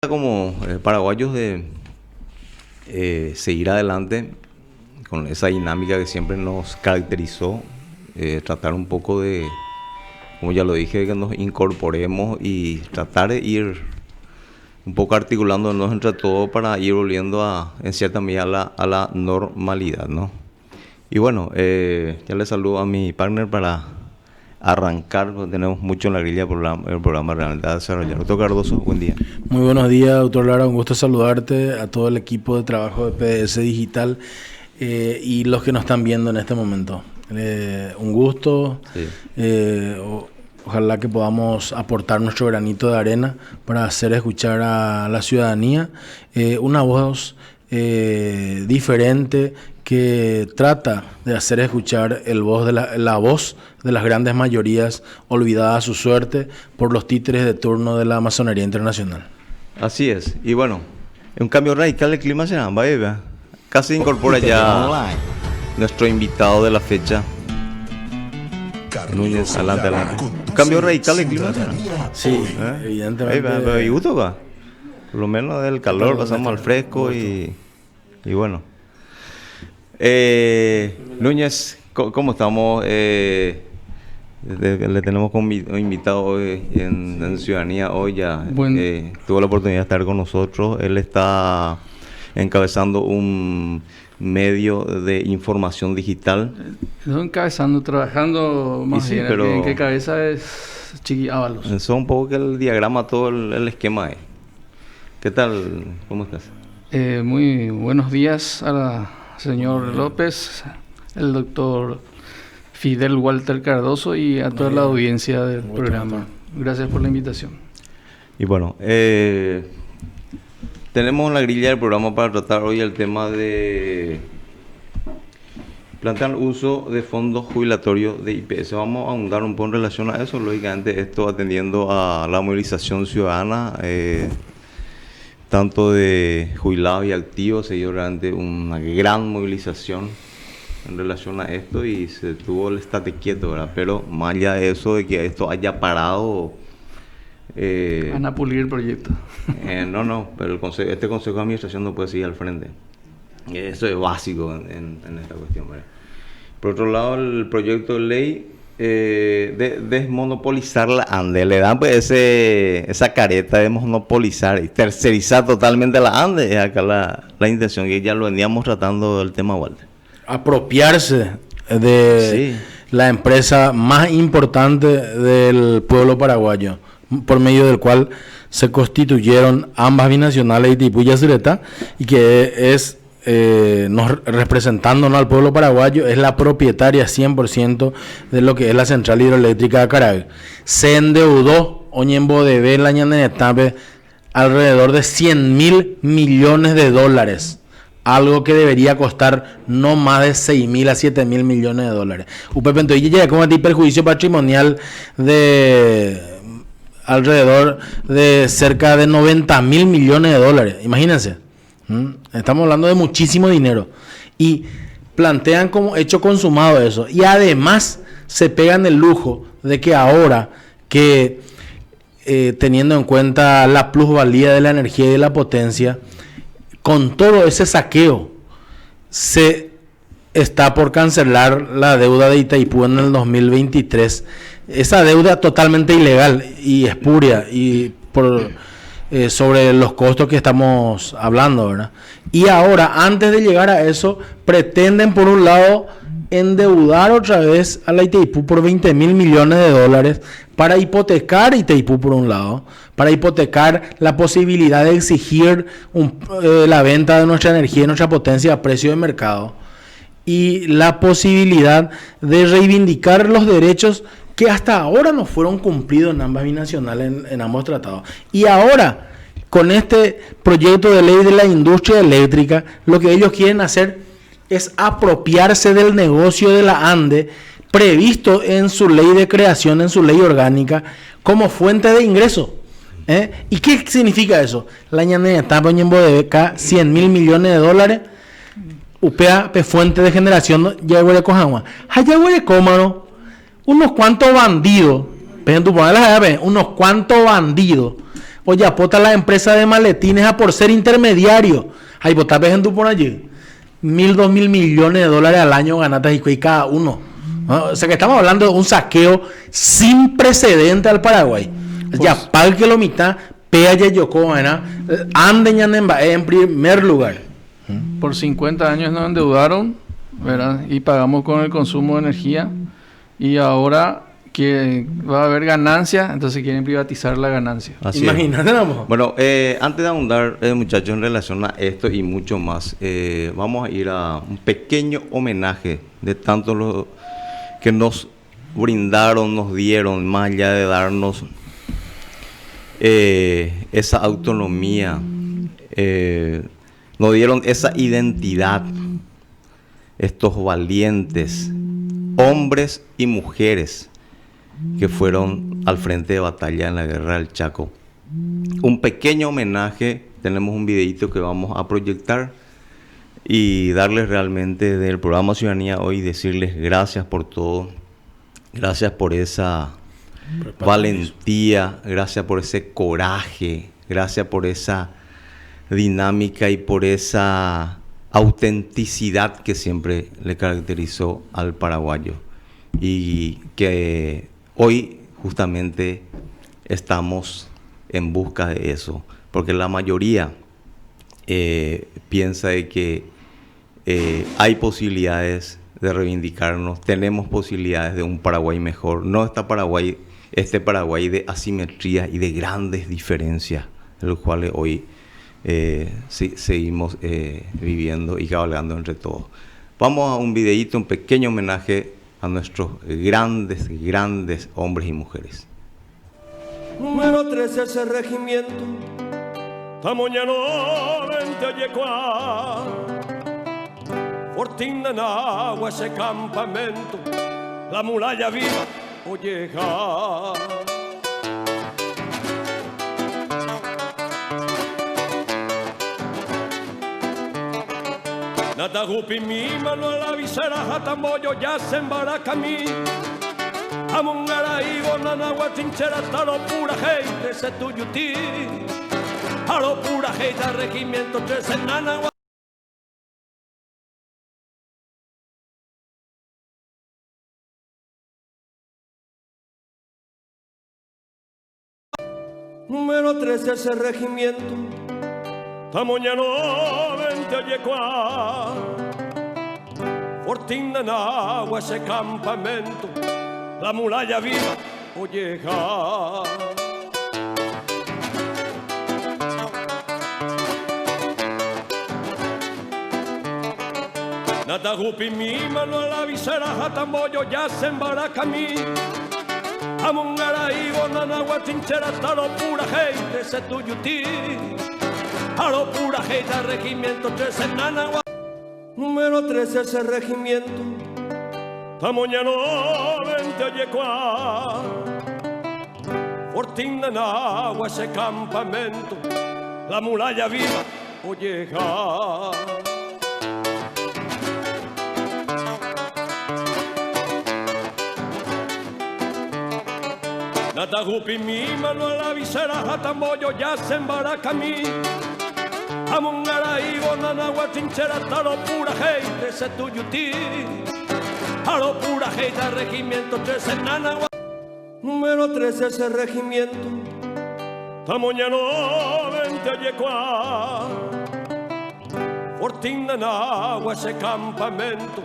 Como paraguayos de seguir adelante con esa dinámica que siempre nos caracterizó, tratar un poco de, como ya lo dije, que nos incorporemos y tratar de ir un poco articulándonos entre todos para ir volviendo en cierta medida a la normalidad, ¿no? Y bueno, ya le saludo a mi partner para arrancar, porque tenemos mucho en la grilla el programa realmente a desarrollar. Doctor Cardoso, buen día. Muy buenos días, doctor Lara, un gusto saludarte, a todo el equipo de trabajo de PDS Digital y los que nos están viendo en este momento. Un gusto, sí. Ojalá que podamos aportar nuestro granito de arena para hacer escuchar a la ciudadanía una voz diferente que trata de hacer escuchar la voz de las grandes mayorías olvidadas a su suerte por los títeres de turno de la masonería internacional. Así es, y bueno, un cambio radical del clima será, vaya, casi incorpora ya nuestro invitado de la fecha, Núñez, adelante. Un cambio radical del clima será. Sí, evidentemente. ¿Y gusto va? Por lo menos del calor pasamos al fresco y bueno. Núñez, ¿cómo estamos? Le tenemos como invitado hoy en Ciudadanía. Hoy ya tuvo la oportunidad de estar con nosotros. Él está encabezando un medio de información digital. No encabezando, trabajando más bien. Pero ¿En qué cabeza es Chiqui Ábalos? Eso un poco que el diagrama, todo el esquema es. ¿Qué tal? ¿Cómo estás? Muy buenos días al señor López, el doctor Fidel Walter Cardoso y a toda la audiencia del programa. Gracias por la invitación. Y bueno, tenemos en la grilla del programa para tratar hoy el tema de plantear uso de fondos jubilatorios de IPS. Vamos a ahondar un poco en relación a eso, lógicamente esto atendiendo a la movilización ciudadana, tanto de jubilados y activos. Se dio realmente una gran movilización en relación a esto y se tuvo el estate quieto, ¿verdad? Pero más allá de eso, de que esto haya parado... Van a pulir el proyecto. No, pero este Consejo de Administración no puede seguir al frente. Eso es básico en esta cuestión, ¿verdad? Por otro lado, el proyecto de ley de desmonopolizar la ANDE, le dan pues esa careta de monopolizar y tercerizar totalmente la ANDE, es acá la intención, que ya lo veníamos tratando del tema, Walter. Apropiarse de la empresa más importante del pueblo paraguayo, por medio del cual se constituyeron ambas binacionales, Itaipú y Yacyretá, y que es representándonos al pueblo paraguayo, es la propietaria 100% de lo que es la central hidroeléctrica de Carag. Se endeudó Oñembo de Vela Ñanenetape alrededor de 100.000 millones de dólares, algo que debería costar no más de 6.000 a 7.000 millones de dólares. UPP llega con un perjuicio patrimonial de alrededor de cerca de 90.000 millones de dólares, imagínense. Estamos hablando de muchísimo dinero y plantean como hecho consumado eso, y además se pegan el lujo de que ahora que teniendo en cuenta la plusvalía de la energía y de la potencia, con todo ese saqueo se está por cancelar la deuda de Itaipú en el 2023, esa deuda totalmente ilegal y espuria y sobre los costos que estamos hablando, ¿verdad? Y ahora, antes de llegar a eso, pretenden por un lado endeudar otra vez a la Itaipú por 20.000 millones de dólares para hipotecar Itaipú por un lado, para hipotecar la posibilidad de exigir la venta de nuestra energía y nuestra potencia a precio de mercado, y la posibilidad de reivindicar los derechos que hasta ahora no fueron cumplidos en ambas binacionales, en ambos tratados. Y ahora, con este proyecto de ley de la industria eléctrica, lo que ellos quieren hacer es apropiarse del negocio de la ANDE, previsto en su ley de creación, en su ley orgánica, como fuente de ingreso. ¿Y qué significa eso? La Ñanenetape Oñembo de Beca, 100.000 millones de dólares, UPA, fuente de generación, Yaguare Cojagua. Hayaguare Cómano, unos cuantos bandidos, unos cuantos bandidos Oye, apota la empresa de maletines a por ser intermediario. Ay, vos estás viendo por allí. 2.000 millones de dólares al año ganatas y cada uno. ¿No? O sea que estamos hablando de un saqueo sin precedente al Paraguay. Pues, ya, pal que lo mitad, pea ya yoko, anden en primer lugar. Por 50 años nos endeudaron, ¿verdad? Y pagamos con el consumo de energía. Y ahora que va a haber ganancia, entonces quieren privatizar la ganancia. Imagínate, ¿no? Bueno, antes de ahondar, muchachos, en relación a esto y mucho más, vamos a ir a un pequeño homenaje de tanto lo que nos brindaron, nos dieron, más allá de darnos esa autonomía, nos dieron esa identidad, estos valientes hombres y mujeres que fueron al frente de batalla en la guerra del Chaco. Un pequeño homenaje, tenemos un videito que vamos a proyectar y darles realmente del programa Ciudadanía Hoy, decirles gracias por todo, gracias por esa valentía, gracias por ese coraje, gracias por esa dinámica y por esa autenticidad que siempre le caracterizó al paraguayo y que hoy justamente estamos en busca de eso, porque la mayoría piensa de que hay posibilidades de reivindicarnos, tenemos posibilidades de un Paraguay mejor, no este Paraguay de asimetría y de grandes diferencias, en los cuales hoy seguimos viviendo y cabalgando entre todos. Vamos a un videíto, un pequeño homenaje a nuestros grandes hombres y mujeres. Número 13 ese regimiento, Tamoñano 20 Oyecua, Fortín de Nagua ese campamento, la muralla viva Olleja. Natagupi mi mano a la visera, Jatamboyo ya se embaraca mi. Amungara y Bonanagua trinchera, taro pura gente, se tuyuti. Taro pura gente, regimiento 13 en Nanagua. Número 13 ese regimiento, Tamoñano 20 Oyecua, Fortín de Nagua ese campamento, la muralla viva Olleja. Natagupi mi mano a la visera, Jatamboyo ya se embaraca mi. Amungara y Bonanagua trinchera, taro pura gente, se tuyuti. Taro pura gente, regimiento 13 en Nanagua. Número 13 ese regimiento, Tamoñano 20 Oyecua, Fortín de Nagua ese campamento, la muralla viva Olleja. Natagupi mi mano a la visera, Jatamboyo ya se embaraca mi. Amungara y Bonanagua trinchera, taro pura gente, se tuyuti. Taro pura gente, regimiento 13 en Nanagua. Número 13 ese regimiento, Tamoñano 20 Oyecua, Fortín de Nagua ese campamento,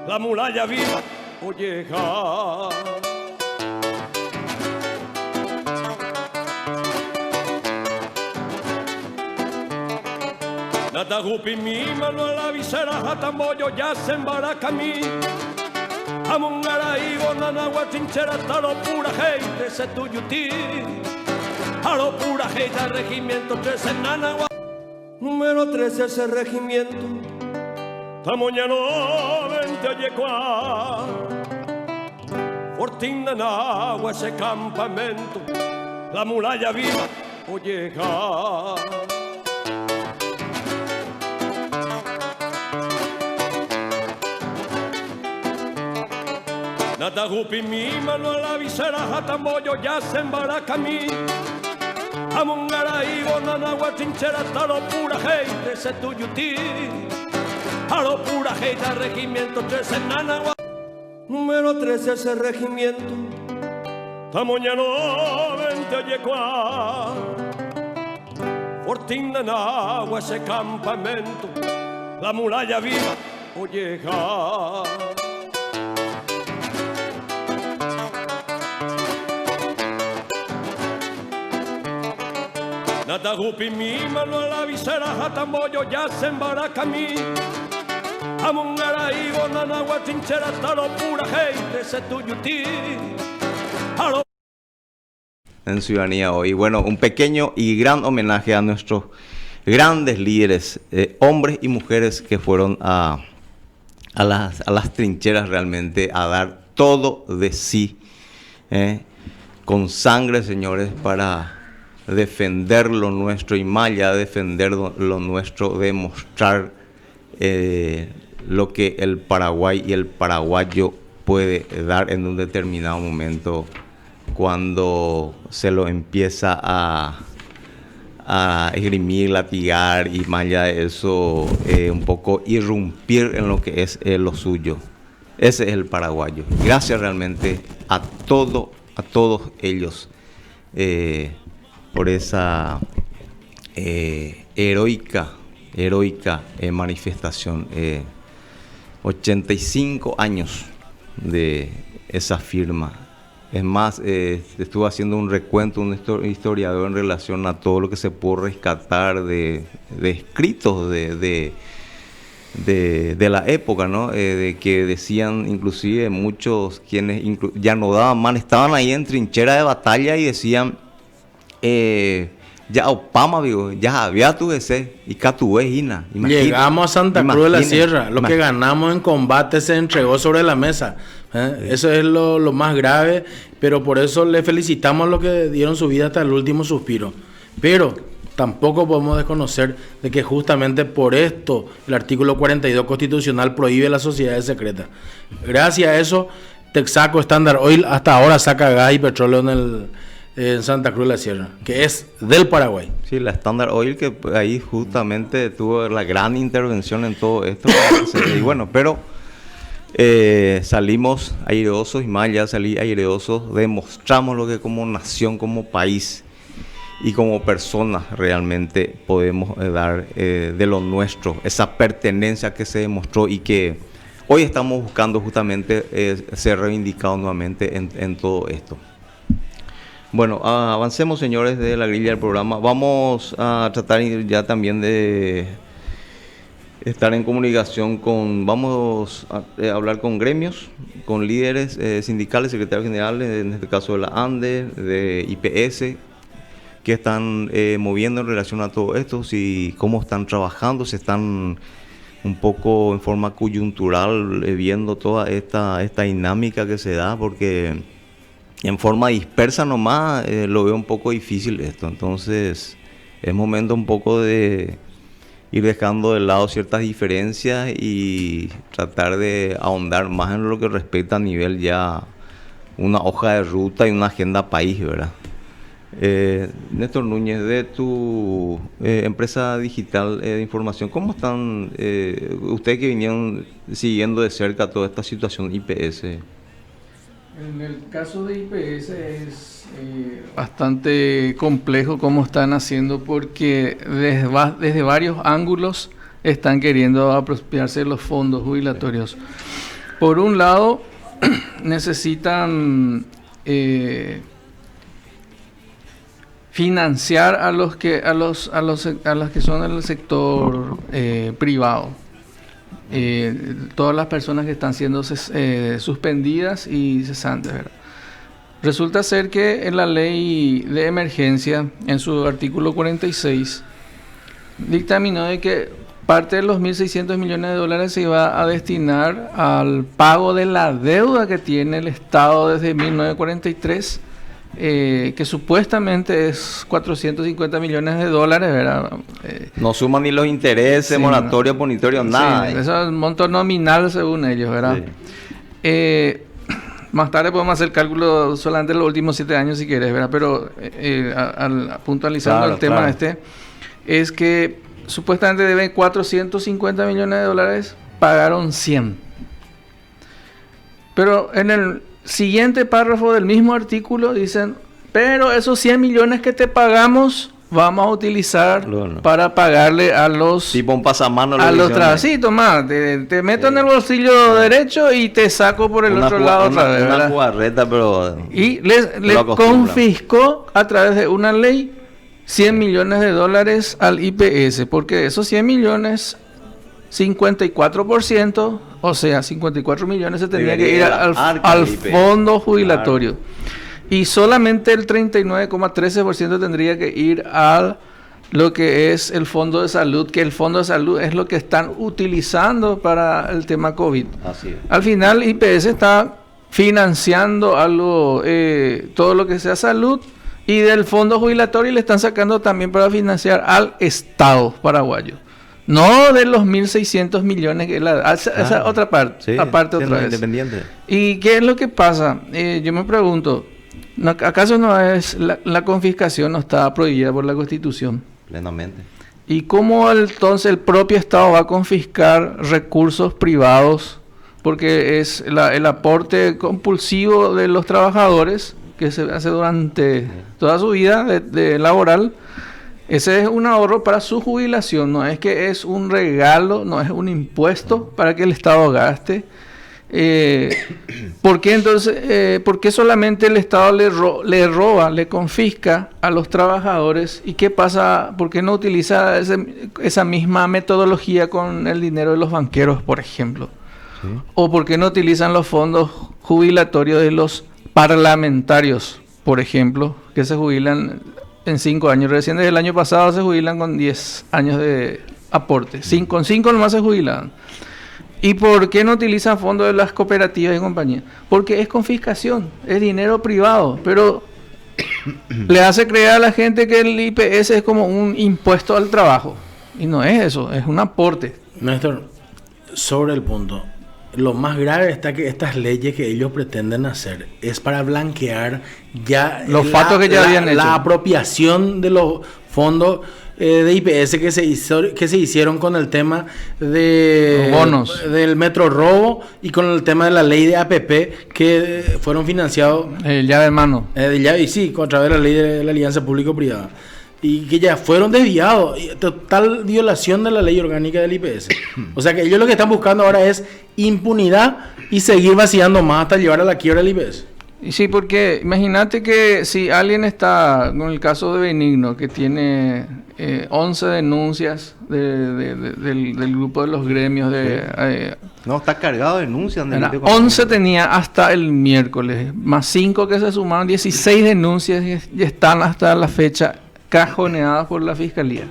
la muralla viva Olleja. Natagupi mi mano a la visera, Jatamboyo ya se embaraca mi. Amungara y Bonanagua trinchera, taro pura gente, se tuyuti. Taro pura gente, regimiento 13 en Nanagua. Número 13 ese regimiento, Tamoñano 20 Oyecua, Fortín de Nagua ese campamento, la muralla viva Olleja. Natagupi mi mano a la visera, Jatamboyo ya se embaraca mi. Amungaraigo, Nanagua, Chinchera, Taro, pura gente, Setuyutí. Taro, pura gente, regimiento 13, Nanagua. Número 13, ese regimiento. Tamoñano, 20, Oyecuá. Fortín de Nanagua, ese campamento. La muralla viva, Olleja. Natagupi mi mano a la visera, Jatamboyo ya se embaraca mí. Amungaraigo, Nanagua, Chinchera, Taro, pura gente, Setuyutí. En Ciudadanía Hoy. Bueno, un pequeño y gran homenaje a nuestros grandes líderes, hombres y mujeres que fueron a las trincheras realmente a dar todo de sí, con sangre, señores, para defender lo nuestro y más allá de defender lo nuestro, demostrar lo que el Paraguay y el paraguayo puede dar en un determinado momento cuando se lo empieza a esgrimir, latigar y más allá de eso un poco irrumpir en lo que es lo suyo. Ese es el paraguayo. Gracias realmente a todos ellos por esa heroica manifestación. 85 años de esa firma. Es más, estuve haciendo un recuento, un historiador en relación a todo lo que se pudo rescatar de escritos de la época, ¿no? De que decían, inclusive muchos quienes ya no daban mal, estaban ahí en trinchera de batalla y decían, ya Opama, digo, ya había tu ese y Catué, Ina. Llegamos a Santa Cruz de la Sierra, lo que ganamos en combate se entregó sobre la mesa. Eso es lo más grave, pero por eso le felicitamos a los que dieron su vida hasta el último suspiro. Pero tampoco podemos desconocer de que justamente por esto el artículo 42 constitucional prohíbe las sociedades secretas. Gracias a eso, Texaco Standard Oil hasta ahora saca gas y petróleo en Santa Cruz de la Sierra, que es del Paraguay. Sí, la Standard Oil que ahí justamente tuvo la gran intervención en todo esto. Y bueno, pero salimos aireosos y más allá de salir aireosos, demostramos lo que como nación, como país y como personas realmente podemos dar de lo nuestro, esa pertenencia que se demostró y que hoy estamos buscando justamente ser reivindicados nuevamente en todo esto. Bueno, avancemos, señores, de la grilla del programa. Vamos a tratar ya también de estar en comunicación vamos a hablar con gremios, con líderes sindicales, secretarios generales, en este caso de la ANDE, de IPS, que están moviendo en relación a todo esto, si cómo están trabajando, si están un poco en forma coyuntural viendo toda esta dinámica que se da, porque en forma dispersa nomás lo veo un poco difícil esto. Entonces es momento un poco de ir dejando de lado ciertas diferencias y tratar de ahondar más en lo que respecta a nivel ya una hoja de ruta y una agenda país, ¿verdad? Néstor Núñez, de tu empresa digital de información, ¿cómo están ustedes que vinieron siguiendo de cerca toda esta situación IPS? En el caso de IPS es bastante complejo cómo están haciendo, porque desde varios ángulos están queriendo apropiarse de los fondos jubilatorios. Por un lado, necesitan financiar a los que son del sector privado. Todas las personas que están siendo suspendidas y cesantes, ¿verdad? Resulta ser que en la ley de emergencia, en su artículo 46, dictaminó de que parte de los 1.600 millones de dólares se iba a destinar al pago de la deuda que tiene el Estado desde 1943, que supuestamente es 450 millones de dólares, ¿verdad? No suman ni los intereses, sí, moratorios, bonitorios, nada. Sí, eso es un monto nominal según ellos, ¿verdad? Sí. Más tarde podemos hacer cálculo solamente de los últimos 7 años si quieres, ¿verdad? Pero puntualizando el tema es que supuestamente deben 450 millones de dólares, pagaron 100. Pero en el siguiente párrafo del mismo artículo dicen, pero esos 100 millones que te pagamos vamos a utilizar para pagarle a los... Tipo un pasamano. A los sí, toma, te meto en el bolsillo derecho y te saco por el otro lado otra vez, una ¿verdad? jugarreta, pero... Y le confiscó a través de una ley 100 millones de dólares al IPS, porque de esos 100 millones, 54%, o sea, 54 millones se tendría que ir al fondo jubilatorio. Claro. Y solamente el 39,13% tendría que ir a lo que es el fondo de salud, que el fondo de salud es lo que están utilizando para el tema COVID. Así es. Al final, IPS está financiando algo, todo lo que sea salud, y del fondo jubilatorio le están sacando también para financiar al Estado paraguayo. No de los 1.600 millones, que esa otra parte, sí, aparte otra vez. Independiente. ¿Y qué es lo que pasa? Yo me pregunto, ¿acaso no es la confiscación no está prohibida por la Constitución? Plenamente. ¿Y cómo entonces el propio Estado va a confiscar recursos privados? Porque es el aporte compulsivo de los trabajadores que se hace durante toda su vida de laboral. Ese es un ahorro para su jubilación, no es que es un regalo, no es un impuesto para que el Estado gaste. ¿Por qué entonces, por qué solamente el Estado le roba, le confisca a los trabajadores? ¿Y qué pasa? ¿Por qué no utiliza esa misma metodología con el dinero de los banqueros, por ejemplo? Sí. ¿O por qué no utilizan los fondos jubilatorios de los parlamentarios, por ejemplo, que se jubilan en 5 años? Recién desde el año pasado se jubilan con 10 años de aporte. Con 5 nomás se jubilan. ¿Y por qué no utilizan fondos de las cooperativas y compañías? Porque es confiscación, es dinero privado, pero le hace creer a la gente que el IPS es como un impuesto al trabajo. Y no es eso, es un aporte. Néstor, sobre el punto, lo más grave está que estas leyes que ellos pretenden hacer es para blanquear ya los fatos que ya habían hecho. La apropiación de los fondos de IPS que se hicieron con el tema de los bonos del metro robo y con el tema de la ley de APP que fueron financiados llave en mano y sí, a través de la ley de la alianza público-privada y que ya fueron desviados, total violación de la ley orgánica del IPS. O sea que ellos lo que están buscando ahora es impunidad y seguir vaciando más hasta llevar a la quiebra del IPS. Sí, porque imagínate que si alguien está, con el caso de Benigno, que tiene 11 denuncias del grupo de los gremios no, está cargado de denuncias. 11 tenía hasta el miércoles, más 5 que se sumaron, 16 denuncias y están hasta la fecha cajoneadas por la Fiscalía.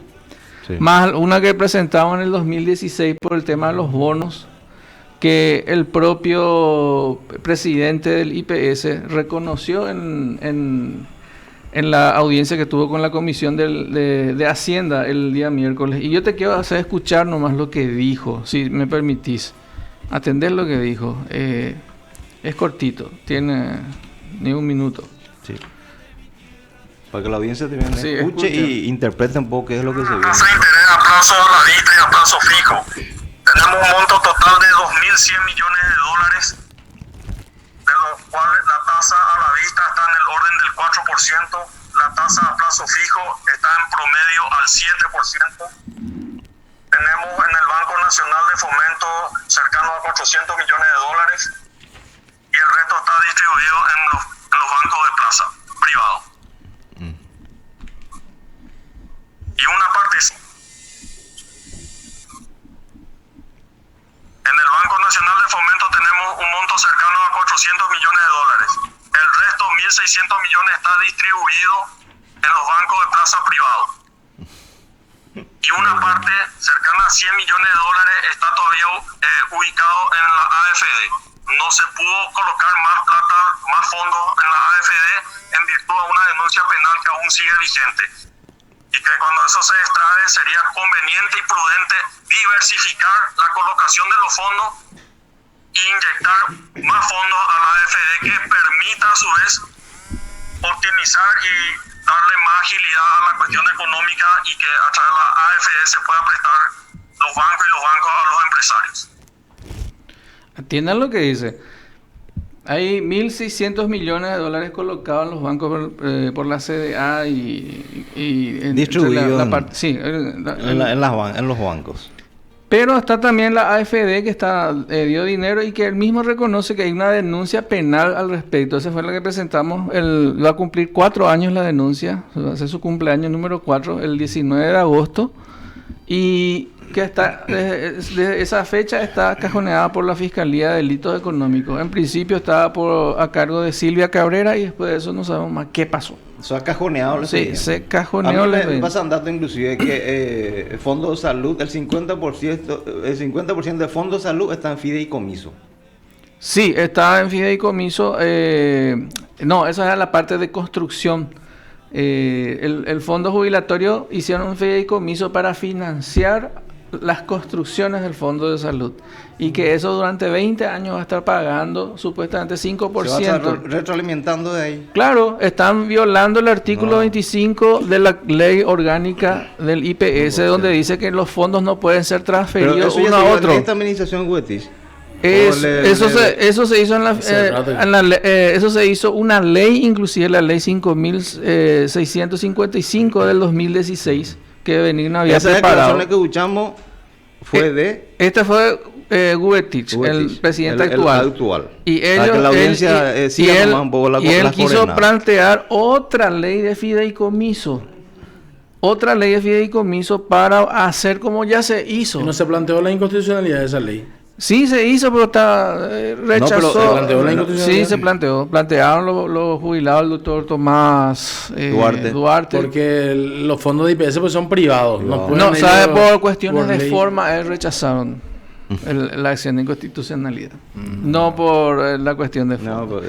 Sí. Más una que presentaban en el 2016 por el tema de los bonos, que el propio presidente del IPS reconoció en la audiencia que tuvo con la Comisión de Hacienda el día miércoles. Y yo te quiero hacer escuchar nomás lo que dijo, si me permitís. Atender lo que dijo. Es cortito, tiene ni un minuto. Sí. Para que la audiencia también escuche y interprete un poco qué es lo que se viene. Tasa de interés a plazo a la vista y a plazo fijo. Tenemos un monto total de 2.100 millones de dólares, de los cuales la tasa a la vista está en el orden del 4%, la tasa a plazo fijo está en promedio al 7%. Tenemos en el Banco Nacional de Fomento cercano a 400 millones de dólares y el resto está distribuido en los bancos de plaza privados. Y una parte en el Banco Nacional de Fomento tenemos un monto cercano a 400 millones de dólares. El resto, 1.600 millones, está distribuido en los bancos de plaza privados. Y una parte cercana a 100 millones de dólares está todavía ubicado en la AFD. No se pudo colocar más plata, más fondos en la AFD en virtud de una denuncia penal que aún sigue vigente. Y que cuando eso se extrae sería conveniente y prudente diversificar la colocación de los fondos inyectar más fondos a la AFD que permita a su vez optimizar y darle más agilidad a la cuestión económica y que a través de la AFD se pueda prestar los bancos y los bancos a los empresarios. Atiendan lo que dice. Hay 1.600 millones de dólares colocados en los bancos por la CDA y distribuidos en los bancos. Pero está también la AFD que dio dinero y que él mismo reconoce que hay una denuncia penal al respecto. Esa fue la que presentamos. Va a cumplir 4 años la denuncia. Va a ser su cumpleaños número 4, el 19 de agosto. Y que desde esa fecha está cajoneada por la Fiscalía de Delitos Económicos. En principio estaba a cargo de Silvia Cabrera y después de eso no sabemos más qué pasó. Se ha cajoneado. Sí, se cajoneó. A mí me pasan datos inclusive que el Fondo de Salud, el 50% del Fondo de Salud está en fideicomiso. Sí, está en fideicomiso. No, esa era la parte de construcción. El fondo jubilatorio hicieron un fideicomiso para financiar las construcciones del Fondo de Salud y que eso durante 20 años va a estar pagando supuestamente 5%. Se va a estar retroalimentando de ahí. Claro, están violando el artículo 25 de la ley orgánica del IPS, donde dice que los fondos no pueden ser transferidos uno a otro. Esta administración Huetis. Eso se hizo eso se hizo una ley, inclusive la ley 5.655 del 2016 que Benigno había preparado. La que escuchamos fue de... Este fue Gubetich, el presidente actual. Y él quiso plantear otra ley de fideicomiso. Otra ley de fideicomiso para hacer como ya se hizo. ¿Y no se planteó la inconstitucionalidad de esa ley? Sí, se hizo, pero rechazó. ¿Se planteó la inconstitucionalidad? Sí, se planteó. Plantearon los jubilados, el doctor Tomás Duarte. Porque los fondos de IPS pues son privados. No, ¿sabe? Por cuestiones de forma, rechazaron la acción de inconstitucionalidad. No por la cuestión de forma.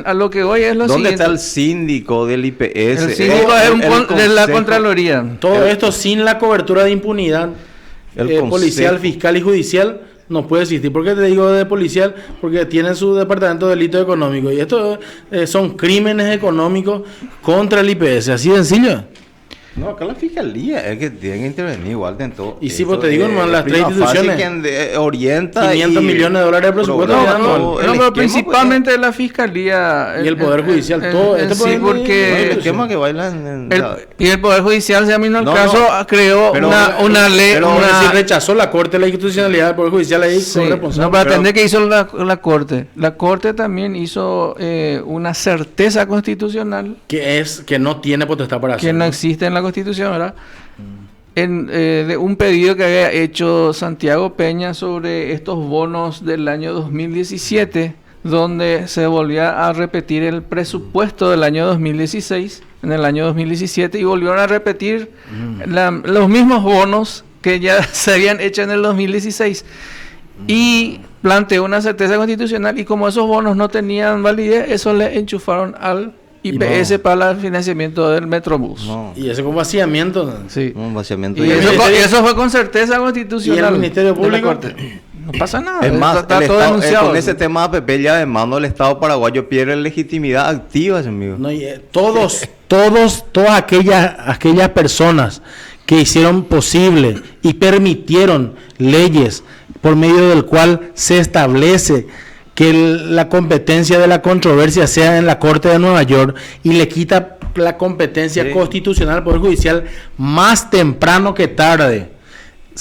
A lo que voy es lo ¿Dónde siguiente. está el síndico del IPS? El síndico de la Contraloría. Todo esto sin la cobertura de impunidad. Policial, fiscal y judicial no puede existir. ¿Por qué te digo de policial? Porque tiene su departamento de delitos económicos y esto son crímenes económicos contra el IPS, así de sencillo. No, acá la fiscalía es que tiene que intervenir igual en todo. Y sí, pues te digo, hermano, las tres instituciones quien orienta 500 millones de dólares de presupuesto. Pero principalmente la fiscalía y el Poder Judicial, todo esto sí, porque el esquema que bailan y el Poder Judicial, si a mí no el caso, creó una ley. Pero si rechazó la Corte la institucionalidad del Poder Judicial ahí son responsables. No, para atender que hizo la Corte. La Corte también hizo una certeza constitucional que no tiene potestad para hacer. Que no existe en la Constitución, ¿verdad? De un pedido que había hecho Santiago Peña sobre estos bonos del año 2017, donde se volvía a repetir el presupuesto del año 2016, en el año 2017, y volvieron a repetir los mismos bonos que ya se habían hecho en el 2016. Y planteó una certeza constitucional, y como esos bonos no tenían validez, eso le enchufaron al IPS para el financiamiento del Metrobús. Y ese con vaciamiento. Sí. Un vaciamiento. Y eso fue con certeza constitucional. ¿Y el Ministerio Público? No pasa nada. Es más, está todo denunciado. Con ese tema APP ya de mano el Estado paraguayo pierde legitimidad activa, amigo. No, todas aquellas personas que hicieron posible y permitieron leyes por medio del cual se establece que la competencia de la controversia sea en la Corte de Nueva York y le quita la competencia constitucional al Poder Judicial, más temprano que tarde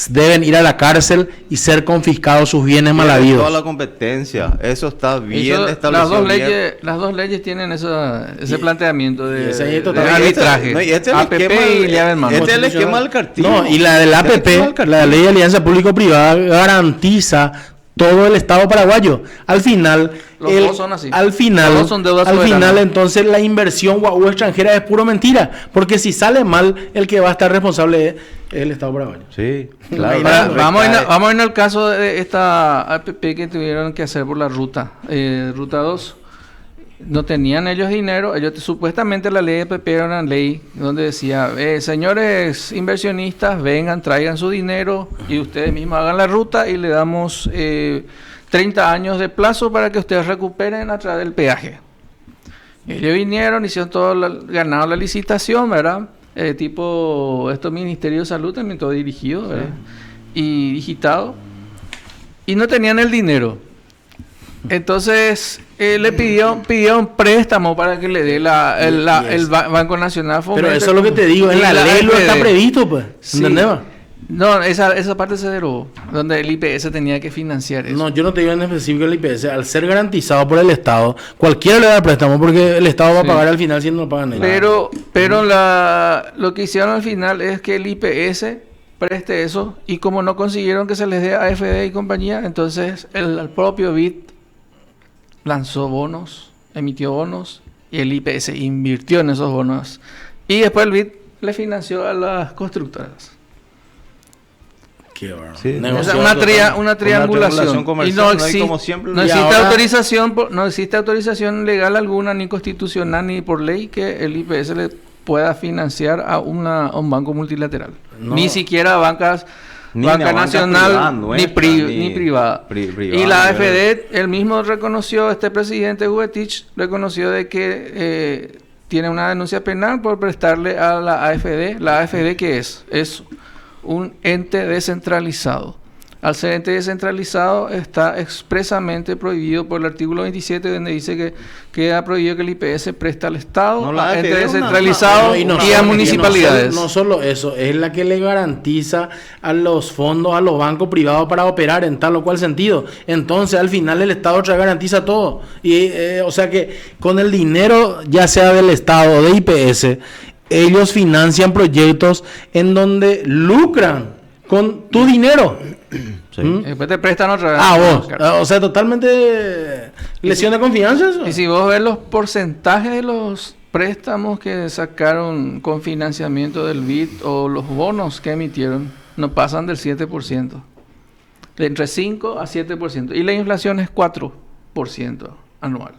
deben ir a la cárcel y ser confiscados sus bienes mal habidos. Toda la competencia, eso está bien establecido. Las dos leyes tienen ese planteamiento de arbitraje. APP y Liave en mano. Este es el esquema del cartillo. No, y la del APP, la Ley de Alianza Público-Privada, garantiza todo el Estado paraguayo. Al final, dos son así. Al final entonces la inversión guau extranjera es puro mentira, porque si sale mal, el que va a estar responsable es el Estado paraguayo. Sí, claro. Vamos a ir al caso de esta APP que tuvieron que hacer por la ruta 2. no tenían ellos dinero. Supuestamente la ley de PP era una ley donde decía, señores inversionistas, vengan, traigan su dinero y ustedes mismos hagan la ruta y le damos 30 años de plazo para que ustedes recuperen a través del peaje. Ellos vinieron, hicieron todo, ganaron la licitación, ¿verdad? Tipo, estos Ministerio de Salud también todo dirigido, ¿verdad? Y digitado. Y no tenían el dinero. Entonces, le pidieron préstamo para que le dé el Banco Nacional Fomento. Pero eso es lo que te digo, en la ley lo está previsto, pues. Sí. ¿Entendés? No, esa parte se derogó, donde el IPS tenía que financiar eso. No, yo no te digo en específico el IPS. Al ser garantizado por el Estado, cualquiera le da el préstamo porque el Estado va a pagar al final si no lo pagan ellos. Pero lo que hicieron al final es que el IPS preste eso, y como no consiguieron que se les dé a AFD y compañía, entonces el propio BID lanzó bonos, emitió bonos, y el IPS invirtió en esos bonos. Y después el BID le financió a las constructoras. Qué bueno. Sí, Una triangulación comercial, y no existe, como siempre, no existe autorización legal alguna, ni constitucional, ni por ley, que el IPS le pueda financiar a un banco multilateral. No. Ni siquiera banca nacional, ni privada. Y la AFD, él mismo reconoció, este presidente Huetich reconoció de que tiene una denuncia penal por prestarle a la AFD. ¿La AFD qué es? Es un ente descentralizado. Al ser ente descentralizado está expresamente prohibido por el artículo 27, donde dice que queda prohibido que el IPS preste al Estado, No, a ente FD descentralizado y a municipalidades. No solo eso, es la que le garantiza a los fondos, a los bancos privados para operar en tal o cual sentido. Entonces, al final el Estado otra garantiza todo. Y, o sea que con el dinero, ya sea del Estado o de IPS, ellos financian proyectos en donde lucran con tu dinero. Sí. Después te prestan otra vez. Vos. O sea, totalmente lesión de confianza eso. Y si vos ves los porcentajes de los préstamos que sacaron con financiamiento del BID o los bonos que emitieron, no pasan del 7%. De entre 5 a 7%. Y la inflación es 4% anual.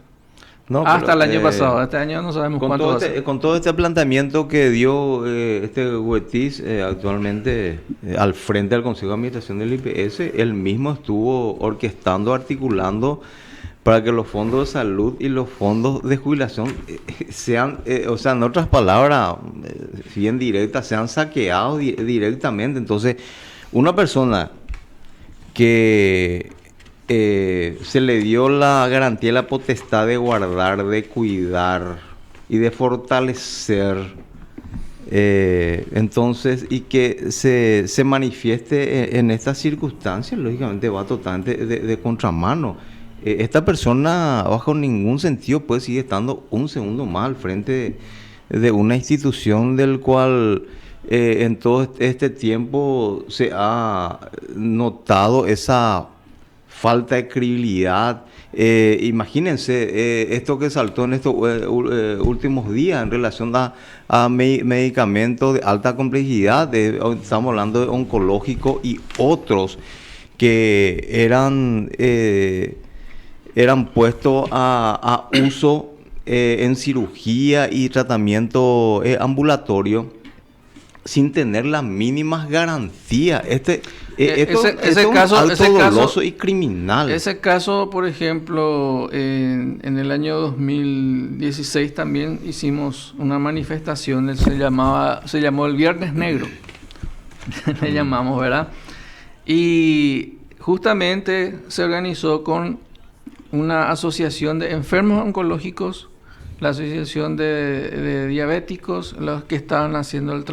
No, hasta pero, el año pasado. Este año no sabemos cuánto va a ser. Con todo este planteamiento que dio este Huetich actualmente al frente del Consejo de Administración del IPS, él mismo estuvo orquestando, articulando para que los fondos de salud y los fondos de jubilación sean, o sea, en otras palabras, bien directas, sean saqueados directamente. Entonces, una persona que se le dio la garantía y la potestad de guardar, de cuidar y de fortalecer, entonces, y que se manifieste en estas circunstancias, lógicamente va totalmente de contramano. Esta persona bajo ningún sentido puede seguir estando un segundo más al frente de una institución del cual en todo este tiempo se ha notado esa falta de credibilidad. Imagínense esto que saltó en estos últimos días en relación a medicamentos de alta complejidad. Estamos hablando de oncológicos y otros que eran puestos a uso en cirugía y tratamiento ambulatorio sin tener las mínimas garantías. Esto es un alto doloso y criminal. Ese caso, por ejemplo, en el año 2016 también hicimos una manifestación, se llamó el Viernes Negro, le llamamos, ¿verdad? Y justamente se organizó con una asociación de enfermos oncológicos, la asociación de diabéticos, los que estaban haciendo el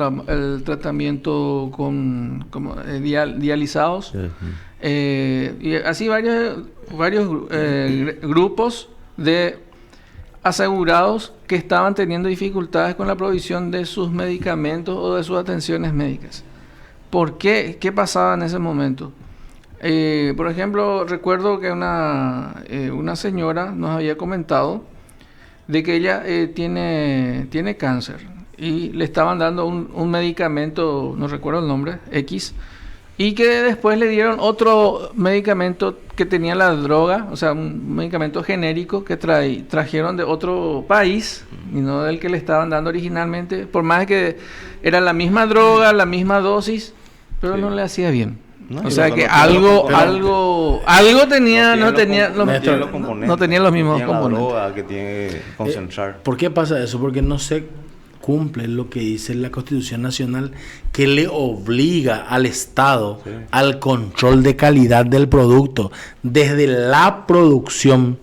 tratamiento dializados, y así varios grupos de asegurados que estaban teniendo dificultades con la provisión de sus medicamentos o de sus atenciones médicas. ¿Por qué? ¿Qué pasaba en ese momento? Por ejemplo, recuerdo que una señora nos había comentado de que ella tiene cáncer y le estaban dando un medicamento, no recuerdo el nombre, X, Y que después le dieron otro medicamento que tenía la droga, o sea, un medicamento genérico que trajeron de otro país y no del que le estaban dando originalmente, por más que era la misma droga, la misma dosis, pero Sí. no le hacía bien. No, O sea no, que no, algo tenía, no no tenía tiene los componentes, no tenía los mismos tiene la componentes. droga que tiene que concentrar. ¿Por qué pasa eso? Porque no se cumple lo que dice la Constitución Nacional, que le obliga al Estado al control de calidad del producto desde la producción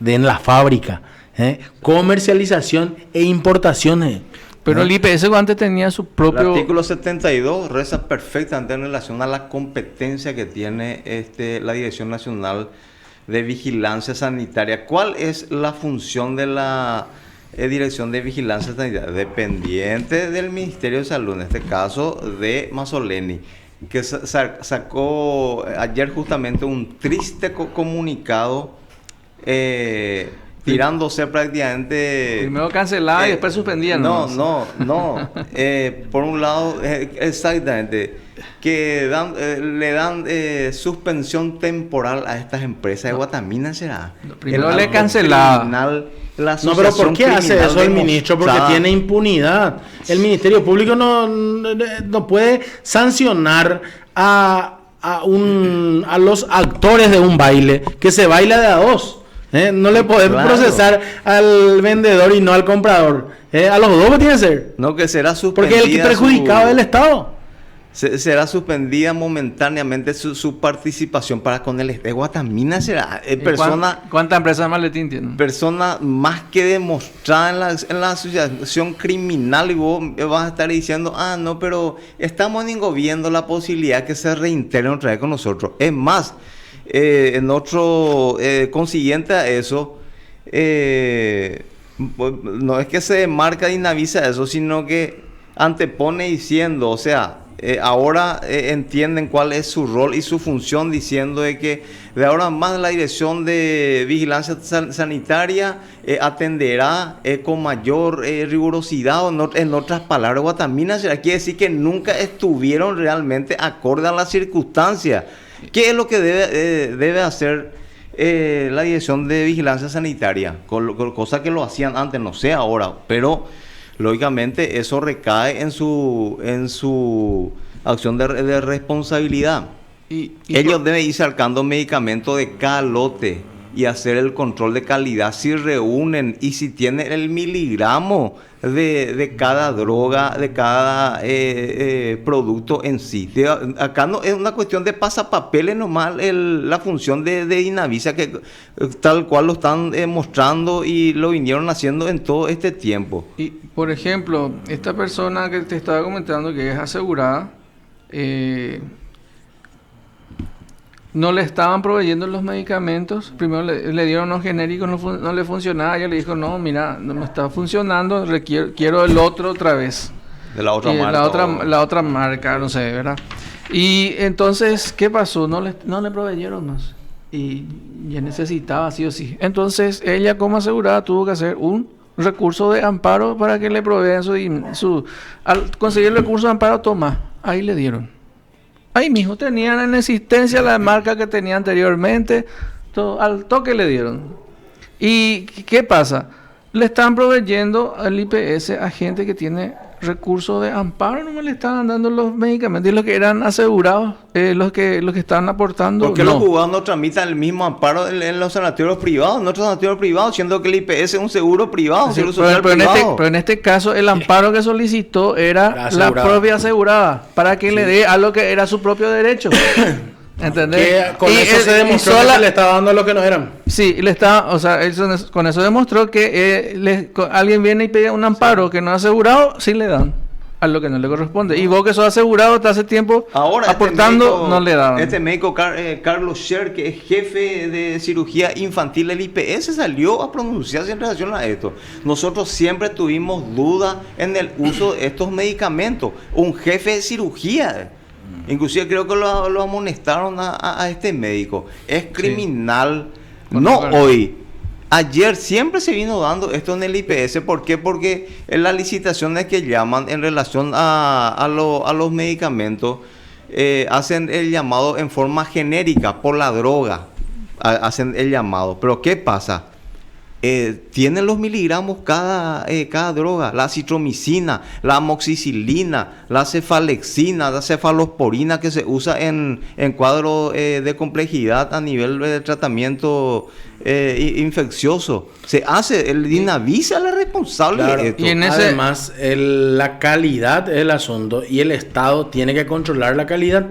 en la fábrica, comercialización e importaciones. Pero el IPS antes tenía su El propio... artículo 72 reza perfectamente en relación a la competencia que tiene la Dirección Nacional de Vigilancia Sanitaria. ¿Cuál es la función de la Dirección de Vigilancia Sanitaria? Dependiente del Ministerio de Salud, en este caso de Mazzoleni, que sacó ayer justamente un triste comunicado tirándose prácticamente... Primero cancelada y después suspendida. No. Por un lado, exactamente, que le dan suspensión temporal a estas empresas de Guatamina, ¿será? Primero le cancelaba. No, pero ¿por qué hace eso el ministro? Porque tiene impunidad. El Ministerio Público no puede sancionar a los actores de un baile que se baila de a dos. No le podemos procesar al vendedor y no al comprador. A los dos tiene que ser. No, que será suspendida. Porque el que perjudicado es el Estado. Será suspendida momentáneamente su participación para con el Guatamina. Será ¿Cuántas empresas de maletín tienen? Persona más que demostrada en la asociación criminal, y vos vas a estar diciendo, no, pero estamos viendo la posibilidad que se reintegren otra vez con nosotros. Es más, en otro consiguiente a eso, no es que se marca de Inavisa eso, sino que antepone diciendo, o sea, ahora entienden cuál es su rol y su función, diciendo de que de ahora en más la Dirección de Vigilancia Sanitaria atenderá con mayor rigurosidad, en otras palabras, Guatamina quiere decir que nunca estuvieron realmente acorde a las circunstancias. ¿Qué es lo que debe hacer la Dirección de Vigilancia Sanitaria? Cosa que lo hacían antes, no sé ahora, pero lógicamente eso recae en su acción de responsabilidad. Ellos deben ir sacando medicamentos de cada lote y hacer el control de calidad si reúnen y si tienen el miligramo de cada droga, de cada producto en sí. Acá no es una cuestión de pasapapeles nomás, la función de Inavisa, que tal cual lo están mostrando y lo vinieron haciendo en todo este tiempo. Y, por ejemplo, esta persona que te estaba comentando que es asegurada, no le estaban proveyendo los medicamentos. Primero le dieron unos genéricos, no le funcionaba. Ella le dijo, no, mira, no me está funcionando, quiero el otro otra vez. De la otra marca. La otra marca, no sé, ¿verdad? Y entonces, ¿qué pasó? No le proveyeron más. Y ya necesitaba, sí o sí. Entonces, ella como asegurada tuvo que hacer un recurso de amparo para que le provean al conseguir el recurso de amparo, toma, ahí le dieron. Ahí mismo tenían en existencia la marca que tenía anteriormente, al toque le dieron. ¿Y qué pasa? Le están proveyendo al IPS a gente que tiene recursos de amparo, no me le estaban dando los medicamentos, y los que eran asegurados, los que estaban aportando. ¿Por qué los jugados no tramitan el mismo amparo en los sanatorios privados, en otros sanatorios privados, siendo que el IPS es un seguro privado, Sí, seguro social privado? pero en este caso el amparo que solicitó era la propia asegurada, para que le dé a lo que era su propio derecho. ¿Entendés? Con eso se demostró que le estaba dando lo que no eran. Sí, con eso demostró que alguien viene y pide un amparo que no es asegurado, sí le dan a lo que no le corresponde. Y vos que sos asegurado hasta hace tiempo ahora aportando, no le daban. Este médico Carlos Scher, que es jefe de cirugía infantil del IPS, salió a pronunciarse en relación a esto. Nosotros siempre tuvimos dudas en el uso de estos medicamentos. Un jefe de cirugía, inclusive creo que lo amonestaron a este médico. Es criminal, no hoy. Ayer siempre se vino dando esto en el IPS. ¿Por qué? Porque en las licitaciones que llaman en relación a los medicamentos, hacen el llamado en forma genérica por la droga, hacen el llamado. Pero ¿qué pasa? Tienen los miligramos cada droga, la citromicina, la amoxicilina, la cefalexina, la cefalosporina que se usa en cuadro de complejidad a nivel de tratamiento infeccioso. Se hace, el DINAVISA es la responsable Claro, de esto. y además la calidad es el asunto y el Estado tiene que controlar la calidad.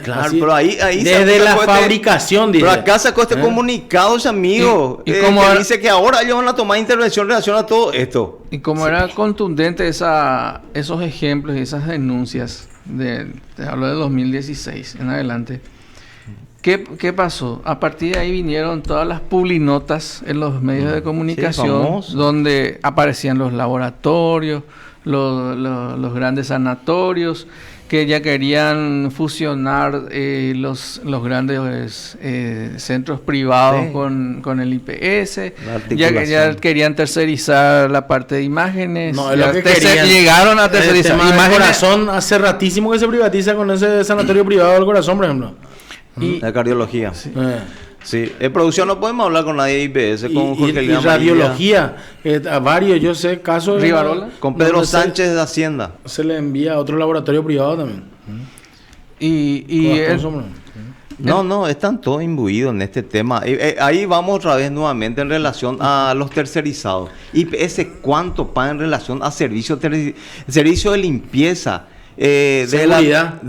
Claro, Así, pero ahí desde la fabricación, dice. Pero acá sacó este comunicado, ese amigo, Y como que era- dice que ahora ellos van a tomar intervención en relación a todo esto. Y como era contundente esos ejemplos y esas denuncias, te hablo de 2016 en adelante, ¿qué pasó? A partir de ahí vinieron todas las publinotas en los medios de comunicación, famoso. donde aparecían los laboratorios, los grandes sanatorios, que ya querían fusionar los grandes centros privados Sí. con el IPS, La ya articulación. querían tercerizar la parte de imágenes, No, es ya lo que querían. llegaron a El tercerizar tema del imágenes. corazón hace ratísimo que se privatiza con ese sanatorio privado del corazón, por ejemplo. Y, La cardiología. Eh. Sí, en producción no podemos hablar con nadie de IPS, con Jorge y Lina Amarilla, radiología, a varios, yo sé, casos Rivarola. con Pedro donde Sánchez de Hacienda. se le envía a otro laboratorio privado también. y Con el- sombra. No, están todos imbuidos en este tema. Ahí vamos otra vez nuevamente en relación a los tercerizados. IPS, ¿cuánto paga en relación a servicio de limpieza? Seguridad.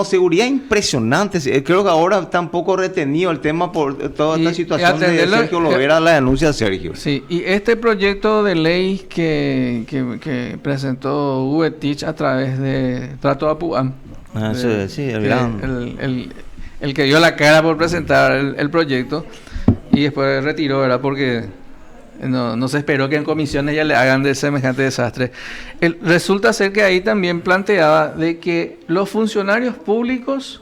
Seguridad impresionante. Creo que ahora está un poco retenido el tema por toda esta Y situación de atenderlo- Sergio Lovera, la denuncia de Sergio. Sí, y este proyecto de ley que presentó Uetich a través de Trato Apuam, el que dio la cara por presentar el proyecto y después retiró, ¿verdad? Porque no se esperó que en comisiones ya le hagan de semejante desastre. Resulta ser que ahí también planteaba de que los funcionarios públicos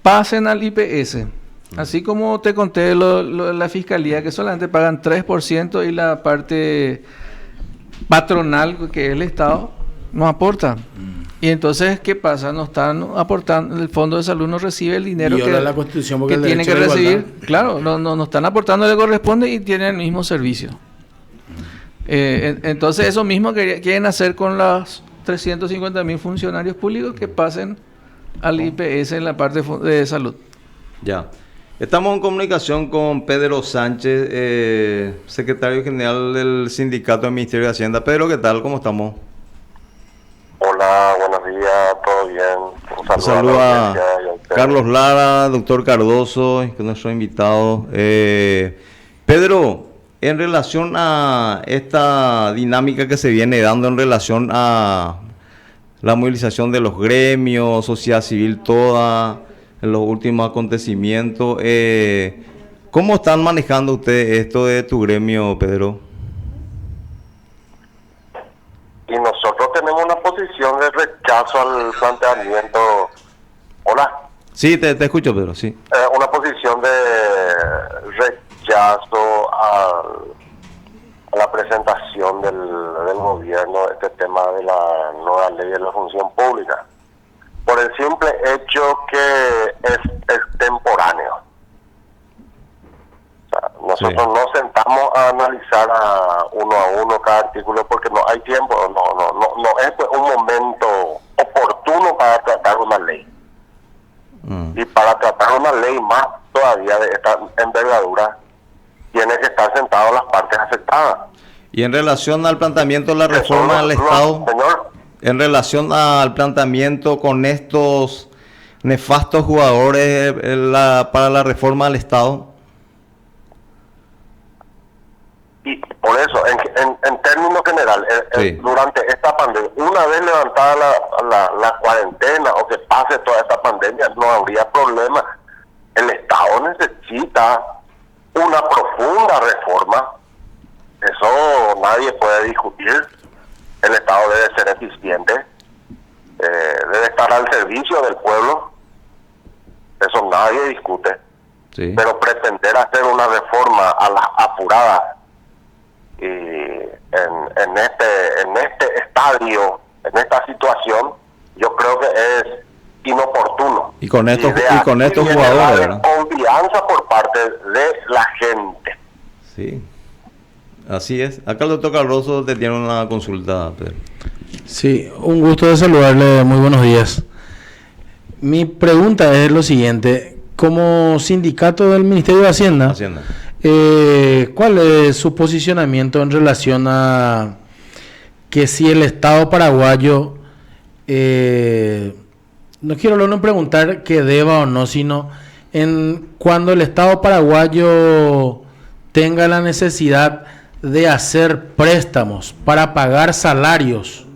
pasen al IPS. Así como te conté la fiscalía, que solamente pagan 3% y la parte patronal, que es el Estado, no aporta. Y entonces, ¿qué pasa? No están aportando, el Fondo de Salud no recibe el dinero Viola la Constitución porque que el tiene que derecho a la recibir. igualdad. Claro, no están aportando lo que corresponde y tienen el mismo servicio. Entonces, eso mismo quieren hacer con los 350.000 funcionarios públicos que pasen al IPS en la parte de salud. Ya. Estamos en comunicación con Pedro Sánchez, secretario general del Sindicato del Ministerio de Hacienda. Pedro, ¿qué tal? ¿Cómo estamos? Hola, buenos días, ¿todo bien? Un saludo, Saludo la a audiencia y a ustedes. Carlos Lara, doctor Cardoso, que es nuestro invitado. Pedro, en relación a esta dinámica que se viene dando en relación a la movilización de los gremios, sociedad civil toda, en los últimos acontecimientos, ¿cómo están manejando ustedes esto de tu gremio, Pedro? Y nosotros tenemos una posición de rechazo al planteamiento. Hola. Sí, te escucho, Pedro, sí. Una posición de rechazo a la presentación del gobierno de este tema de la nueva ley de la función pública, por el simple hecho que es temporáneo. O sea, nosotros no sentamos a analizar a uno cada artículo porque no hay tiempo, no es pues, un momento oportuno para tratar una ley. Y para tratar una ley más todavía de esta envergadura, tiene que estar sentadas las partes afectadas. Y en relación al planteamiento de la Que reforma son del los- Estado, Señor, en relación al planteamiento con estos nefastos jugadores para la reforma del Estado. y por eso, en términos general, Sí. durante esta pandemia, una vez levantada la cuarentena o que pase toda esta pandemia, no habría problema. El Estado necesita una profunda reforma. Eso nadie puede discutir. El Estado debe ser eficiente, debe estar al servicio del pueblo. Eso nadie discute. Sí. Pero pretender hacer una reforma a las apuradas y en este estadio, en esta situación, yo creo que es inoportuno. Y con estos aquí viene jugadores, la ¿verdad? desconfianza por parte de la gente. Sí, así es. Acá el doctor Cardoso te tiene una consulta, Pedro. Sí, un gusto de saludarle, muy buenos días. Mi pregunta es lo siguiente, como sindicato del Ministerio de Hacienda, ¿cuál es su posicionamiento en relación a que si el Estado paraguayo, no quiero no preguntar que deba o no, sino cuando el Estado paraguayo tenga la necesidad de hacer préstamos para pagar salarios,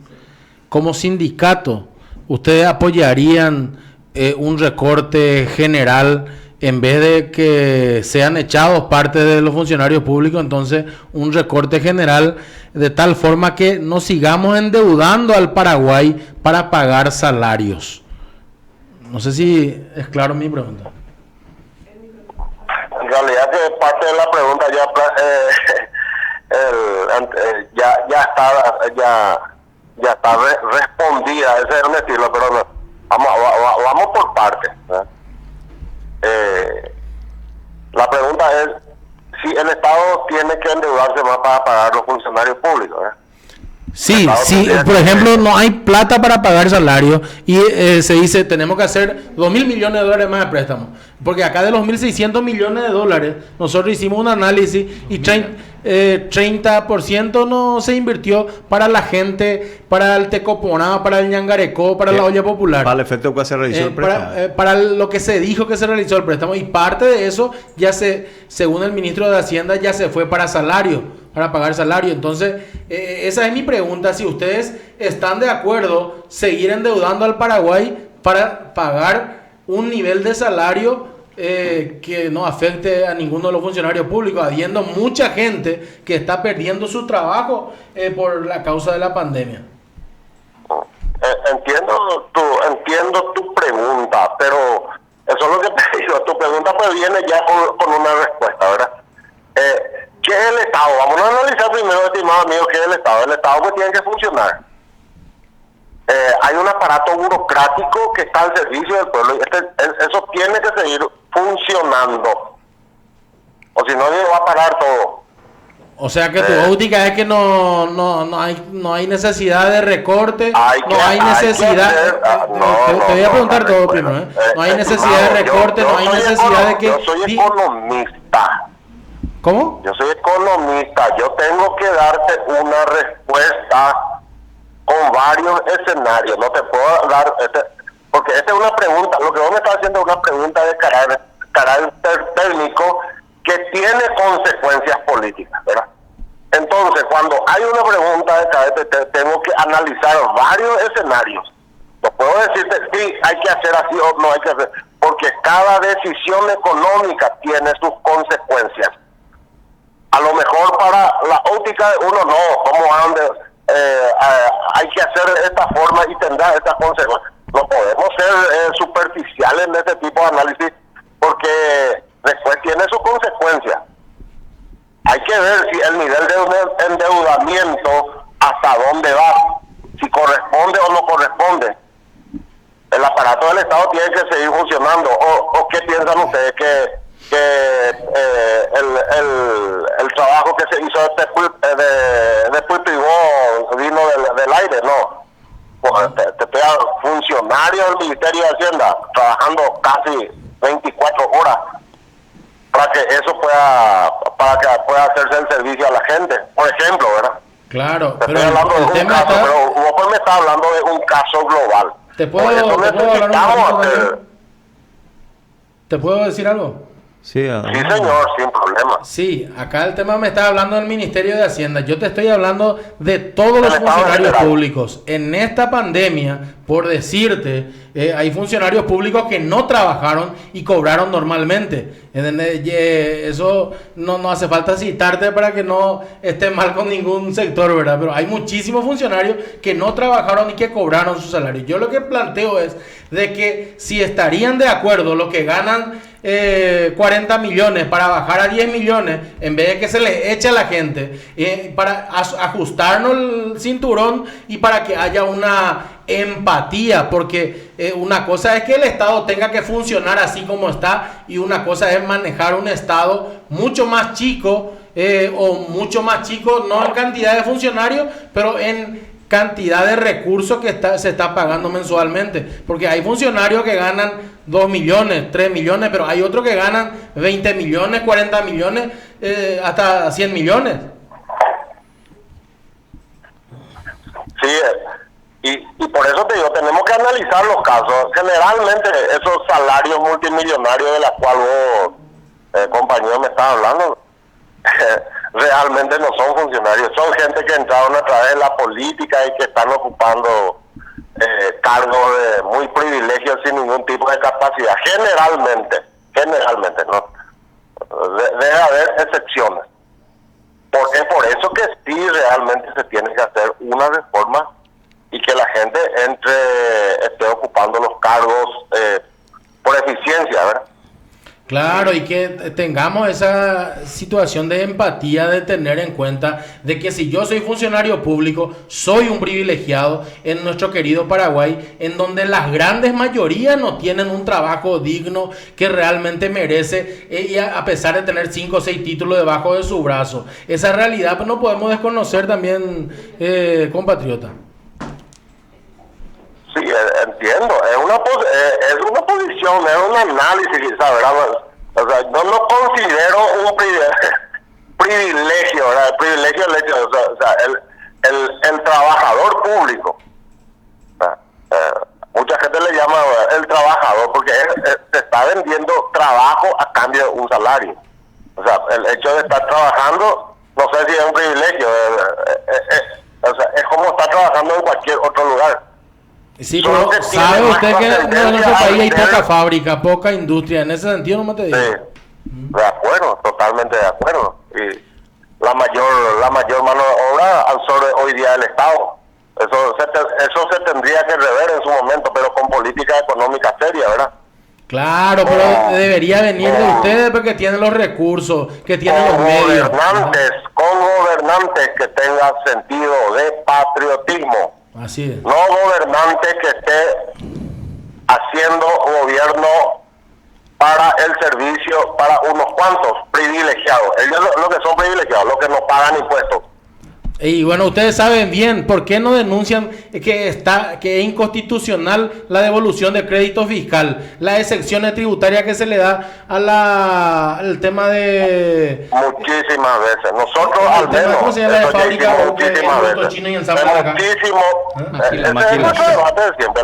como sindicato, ¿ustedes apoyarían un recorte general en vez de que sean echados parte de los funcionarios públicos? Entonces, un recorte general de tal forma que no sigamos endeudando al Paraguay para pagar salarios. No sé si es claro mi pregunta. En realidad que parte de la pregunta ya está respondida, ese es un estilo, pero no, vamos por partes, ¿eh? La pregunta es si el Estado tiene que endeudarse más para pagar los funcionarios públicos, ¿eh? Sí, sí, por ejemplo, no hay plata para pagar salarios y se dice tenemos que hacer 2.000 millones de dólares más de préstamos, porque acá de los 1.600 millones de dólares nosotros hicimos un análisis y 30% no se invirtió para la gente, para el Tecoponá, para el Ñangarecó, para la olla popular. Para el efecto que se realizó el préstamo. Para lo que se dijo que se realizó el préstamo, y parte de eso según el ministro de Hacienda, ya se fue para salario, para pagar salario. Entonces, esa es mi pregunta, si ustedes están de acuerdo seguir endeudando al Paraguay para pagar un nivel de salario que no afecte a ninguno de los funcionarios públicos, habiendo mucha gente que está perdiendo su trabajo por la causa de la pandemia. Entiendo tu pregunta, pero eso es lo que te digo. Tu pregunta pues viene ya con una respuesta, ¿verdad? ¿Qué es el Estado? Vamos a analizar primero, estimado amigo, ¿qué es el Estado? El Estado pues tiene que funcionar. Hay un aparato burocrático que está al servicio del pueblo y eso tiene que seguir funcionando, o si no va a parar todo. O sea que tu óptica es que no hay necesidad de recorte, no hay necesidad. Te voy a preguntar todo primero, ¿eh? No hay necesidad de recorte, no hay necesidad de que. Yo soy economista. ¿Cómo? Yo soy economista. Yo tengo que darte una respuesta con varios escenarios. No te puedo dar porque esta es una pregunta. Lo que vos me estás haciendo es una pregunta de carácter técnico que tiene consecuencias políticas, ¿verdad? Entonces, cuando hay una pregunta de carácter, tengo que analizar varios escenarios. No puedo decirte, sí, hay que hacer así o no hay que hacer, porque cada decisión económica tiene sus consecuencias. A lo mejor para la óptica de uno, no, ¿cómo hay que hacer de esta forma y tendrá estas consecuencias? No podemos ser superficiales en este tipo de análisis, porque después tiene sus consecuencias. Hay que ver si el nivel de endeudamiento hasta dónde va, si corresponde o no corresponde. El aparato del Estado tiene que seguir funcionando. ¿O qué piensan ustedes? Que el trabajo que se hizo de Pulpigó vino del aire, no. Pues, funcionarios del Ministerio de Hacienda trabajando casi 24 horas para que pueda hacerse el servicio a la gente, por ejemplo, ¿verdad? Claro, pero vos me estás hablando de un caso global. ¿Te puedo decir algo? Sí, señor, sin problema. Sí, acá el tema me está hablando del Ministerio de Hacienda. Yo te estoy hablando de todos los funcionarios públicos. En esta pandemia, por decirte, hay funcionarios públicos que no trabajaron y cobraron normalmente. Eso no hace falta citarte para que no esté mal con ningún sector, ¿verdad? Pero hay muchísimos funcionarios que no trabajaron y que cobraron su salario. Yo lo que planteo es de que si estarían de acuerdo los que ganan 40 millones para bajar a 10 millones, en vez de que se les eche a la gente, para ajustarnos el cinturón y para que haya una empatía, porque una cosa es que el Estado tenga que funcionar así como está, y una cosa es manejar un Estado mucho más chico, no en cantidad de funcionarios, pero en cantidad de recursos que se está pagando mensualmente, porque hay funcionarios que ganan 2 millones, 3 millones, pero hay otros que ganan 20 millones, 40 millones, hasta 100 millones. Sí, y por eso te digo, tenemos que analizar los casos. Generalmente esos salarios multimillonarios de los cuales vos, compañero, me estás hablando, realmente no son funcionarios, son gente que entraron a través de la política y que están ocupando cargos de muy privilegios sin ningún tipo de capacidad. Generalmente, ¿no? Debe haber excepciones. Porque es por eso que sí realmente se tiene que hacer una reforma y que la gente esté ocupando los cargos por eficiencia, ¿verdad? Claro, y que tengamos esa situación de empatía, de tener en cuenta de que si yo soy funcionario público, soy un privilegiado en nuestro querido Paraguay, en donde las grandes mayorías no tienen un trabajo digno que realmente merece, y a pesar de tener 5 o 6 títulos debajo de su brazo. Esa realidad pues no podemos desconocer también, compatriota. Sí, entiendo, es una posición, es un análisis, ¿sabes? O sea, yo no considero un privilegio, ¿verdad? El privilegio del hecho, o sea, el trabajador público, mucha gente le llama el trabajador porque se está vendiendo trabajo a cambio de un salario. O sea, el hecho de estar trabajando, no sé si es un privilegio, o sea, es como estar trabajando en cualquier otro lugar. Sí, pero ¿sabe usted que en nuestro país hay poca fábrica, poca industria? En ese sentido, no me te digo. Sí, de acuerdo, totalmente de acuerdo. Y la mayor mano de obra absorbe hoy día el Estado. Eso se tendría que rever en su momento, pero con política económica seria, ¿verdad? Claro, pero debería venir de ustedes porque tienen los recursos, que tienen los medios. Con gobernantes que tengan sentido de patriotismo. Así es. No gobernante que esté haciendo gobierno para el servicio, para unos cuantos privilegiados. Ellos lo que son privilegiados, los que no pagan impuestos. Y bueno, ustedes saben bien por qué no denuncian que es inconstitucional la devolución de crédito fiscal, las excepciones tributarias que se le da al tema de... Muchísimas veces. Nosotros al menos... ¿Cómo se llama la fábrica? Muchísimas veces. Chino y ensamble acá. Muchísimo. Es nuestro debate de siempre,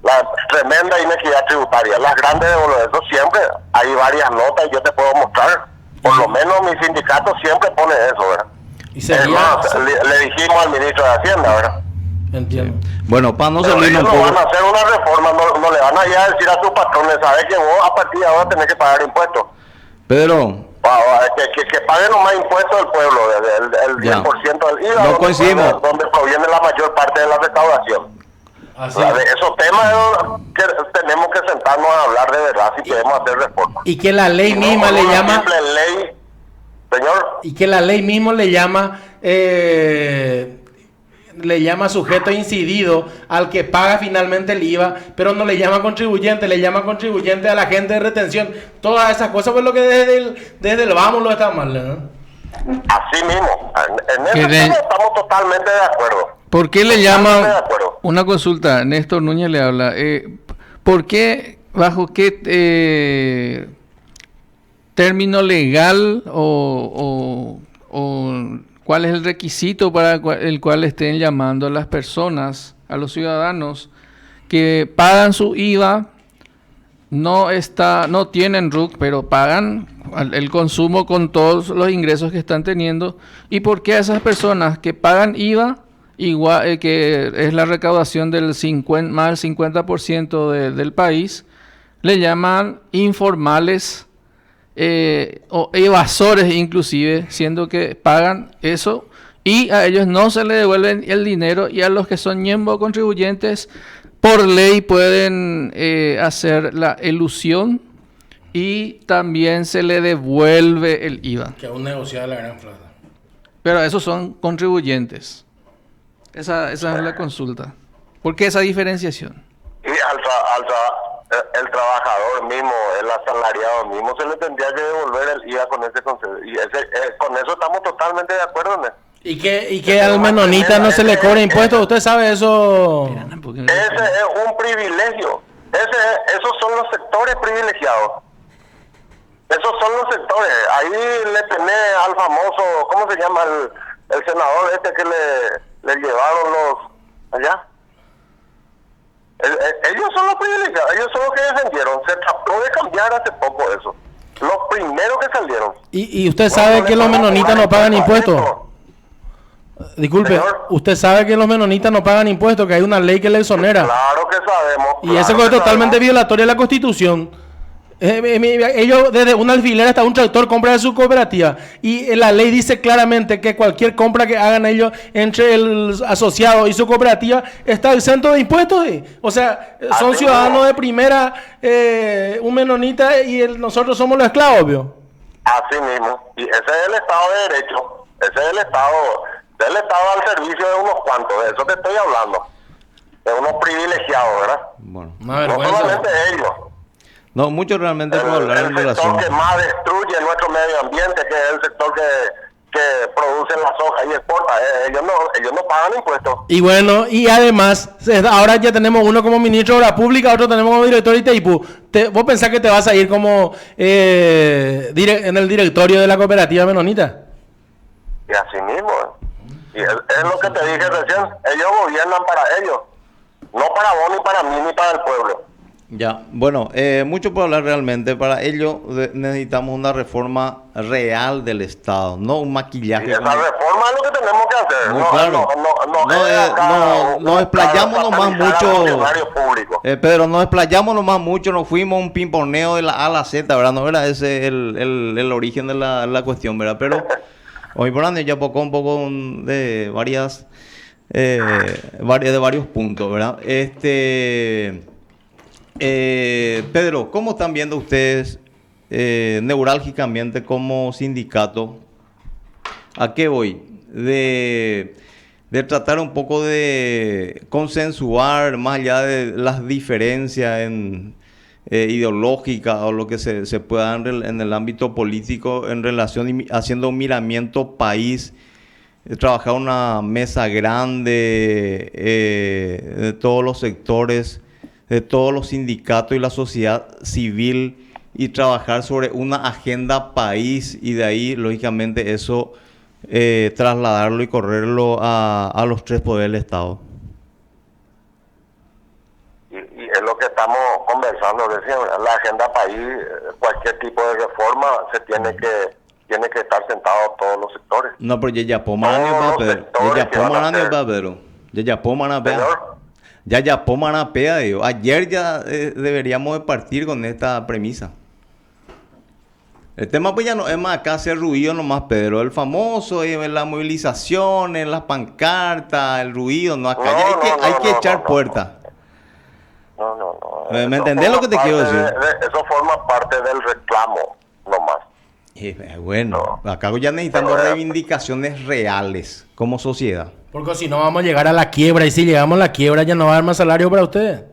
la tremenda inequidad tributaria. Las grandes devoluciones, eso siempre hay varias notas y yo te puedo mostrar. Por lo menos mi sindicato siempre pone eso, ¿verdad? Y sería, es más, le dijimos al ministro de Hacienda, ¿verdad? Entiendo. Bueno, para no pero salir ellos un no poco... van a hacer una reforma, no le van a ir a decir a sus patrones, ¿sabes que vos a partir de ahora tenés que pagar impuestos? Pedro, Que paguen los más impuestos del pueblo, el 10% del IVA, no coincidimos. Donde proviene la mayor parte de la recaudación. Así. De esos temas que tenemos que sentarnos a hablar de verdad si queremos hacer reformas. Y que la ley misma le llama... Simple ley, señor. Y que la ley mismo le llama sujeto incidido al que paga finalmente el IVA, pero no le llama contribuyente, le llama contribuyente a la gente de retención. Todas esas cosas, pues lo que desde el vamos lo está mal, ¿no? Así mismo. En ese tema estamos totalmente de acuerdo. ¿Por qué le llama? Una consulta, Néstor Núñez le habla. ¿Por qué, bajo qué término legal o cuál es el requisito para el cual estén llamando a las personas, a los ciudadanos que pagan su IVA, no tienen RUC, pero pagan el consumo con todos los ingresos que están teniendo? ¿Y por qué a esas personas que pagan IVA, igual que es la recaudación del más del 50% del país, le llaman informales o evasores inclusive, siendo que pagan eso y a ellos no se le devuelven el dinero, y a los que son ñembo contribuyentes por ley pueden hacer la elusión y también se le devuelve el IVA. Que aún negociada la gran plata. Pero esos son contribuyentes. Esa es la consulta. ¿Por qué esa diferenciación? Y el trabajador mismo, el asalariado mismo, se le tendría que devolver el IVA con ese concepto. Y con eso estamos totalmente de acuerdo, ¿no? ¿Y que al menonita no se le cobre impuestos? ¿Usted sabe eso? Ese es un privilegio. Esos son los sectores privilegiados. Esos son los sectores. Ahí le tenés al famoso, ¿cómo se llama? El senador este que le llevaron los allá. Ellos son los privilegiados, ellos son los que defendieron. Se trató de cambiar hace poco eso. Los primeros que salieron. ¿Y usted sabe que los menonitas no pagan impuestos? Disculpe, Señor. ¿usted sabe que los menonitas no pagan impuestos? Que hay una ley que les exonera. Claro que sabemos. Y eso es totalmente violatorio de la Constitución. Ellos desde un alfiler hasta un tractor compran de su cooperativa. Y la ley dice claramente que cualquier compra que hagan ellos entre el asociado y su cooperativa está exento de impuestos. O sea, son Así ciudadanos mismo. de primera, un menonita y nosotros somos los esclavos, obvio. Así mismo. Y ese es el Estado de Derecho. Ese es el Estado al servicio de unos cuantos. De eso te estoy hablando. De unos privilegiados, ¿verdad? Bueno. Una No vergüenza. solamente ellos. No, mucho realmente por hablar en El relación. sector que más destruye nuestro medio ambiente, que es el sector que produce la soja y exporta. Ellos no pagan impuestos. Y bueno, y además, ahora ya tenemos uno como ministro de Obra Pública, otro tenemos como director de Itaipú. ¿Vos pensás que te vas a ir como en el directorio de la cooperativa menonita? Y así mismo. Y es lo que te dije recién. Ellos gobiernan para ellos. No para vos, ni para mí, ni para el pueblo. Ya, bueno, mucho por hablar realmente. Para ello necesitamos una reforma real del Estado, no un maquillaje. Y esa reforma es lo que tenemos que hacer. Muy claro. Nos explayamos nomás mucho. Pedro, nos explayamos nomás mucho, nos fuimos a un pimponeo de la A a la Z, ¿verdad? No era ese el origen de la cuestión, ¿verdad? Pero hoy por año ya tocó un poco de varios puntos, ¿verdad? Pedro, ¿cómo están viendo ustedes neurálgicamente como sindicato? ¿A qué voy? De tratar un poco de consensuar más allá de las diferencias ideológicas o lo que se pueda dar en el ámbito político en relación, haciendo un miramiento país, trabajar una mesa grande de todos los sectores, de todos los sindicatos y la sociedad civil, y trabajar sobre una agenda país, y de ahí lógicamente eso trasladarlo y correrlo a los tres poderes del Estado? Y es lo que estamos conversando recién. La agenda país, cualquier tipo de reforma se tiene que estar sentado todos los sectores. No, pero ya Pomana Pedro. Ya Pomana pea, digo. Ayer ya deberíamos de partir con esta premisa. El tema pues ya no es más acá hacer ruido nomás, Pedro. El famoso, las movilizaciones, las pancartas, el ruido, no, acá ya hay que echar puerta. No. ¿Me entendés lo que te quiero decir? Eso forma parte del reclamo, nomás. Bueno, acá ya necesitamos reivindicaciones reales como sociedad. Porque si no vamos a llegar a la quiebra, y si llegamos a la quiebra ya no va a haber más salario para ustedes.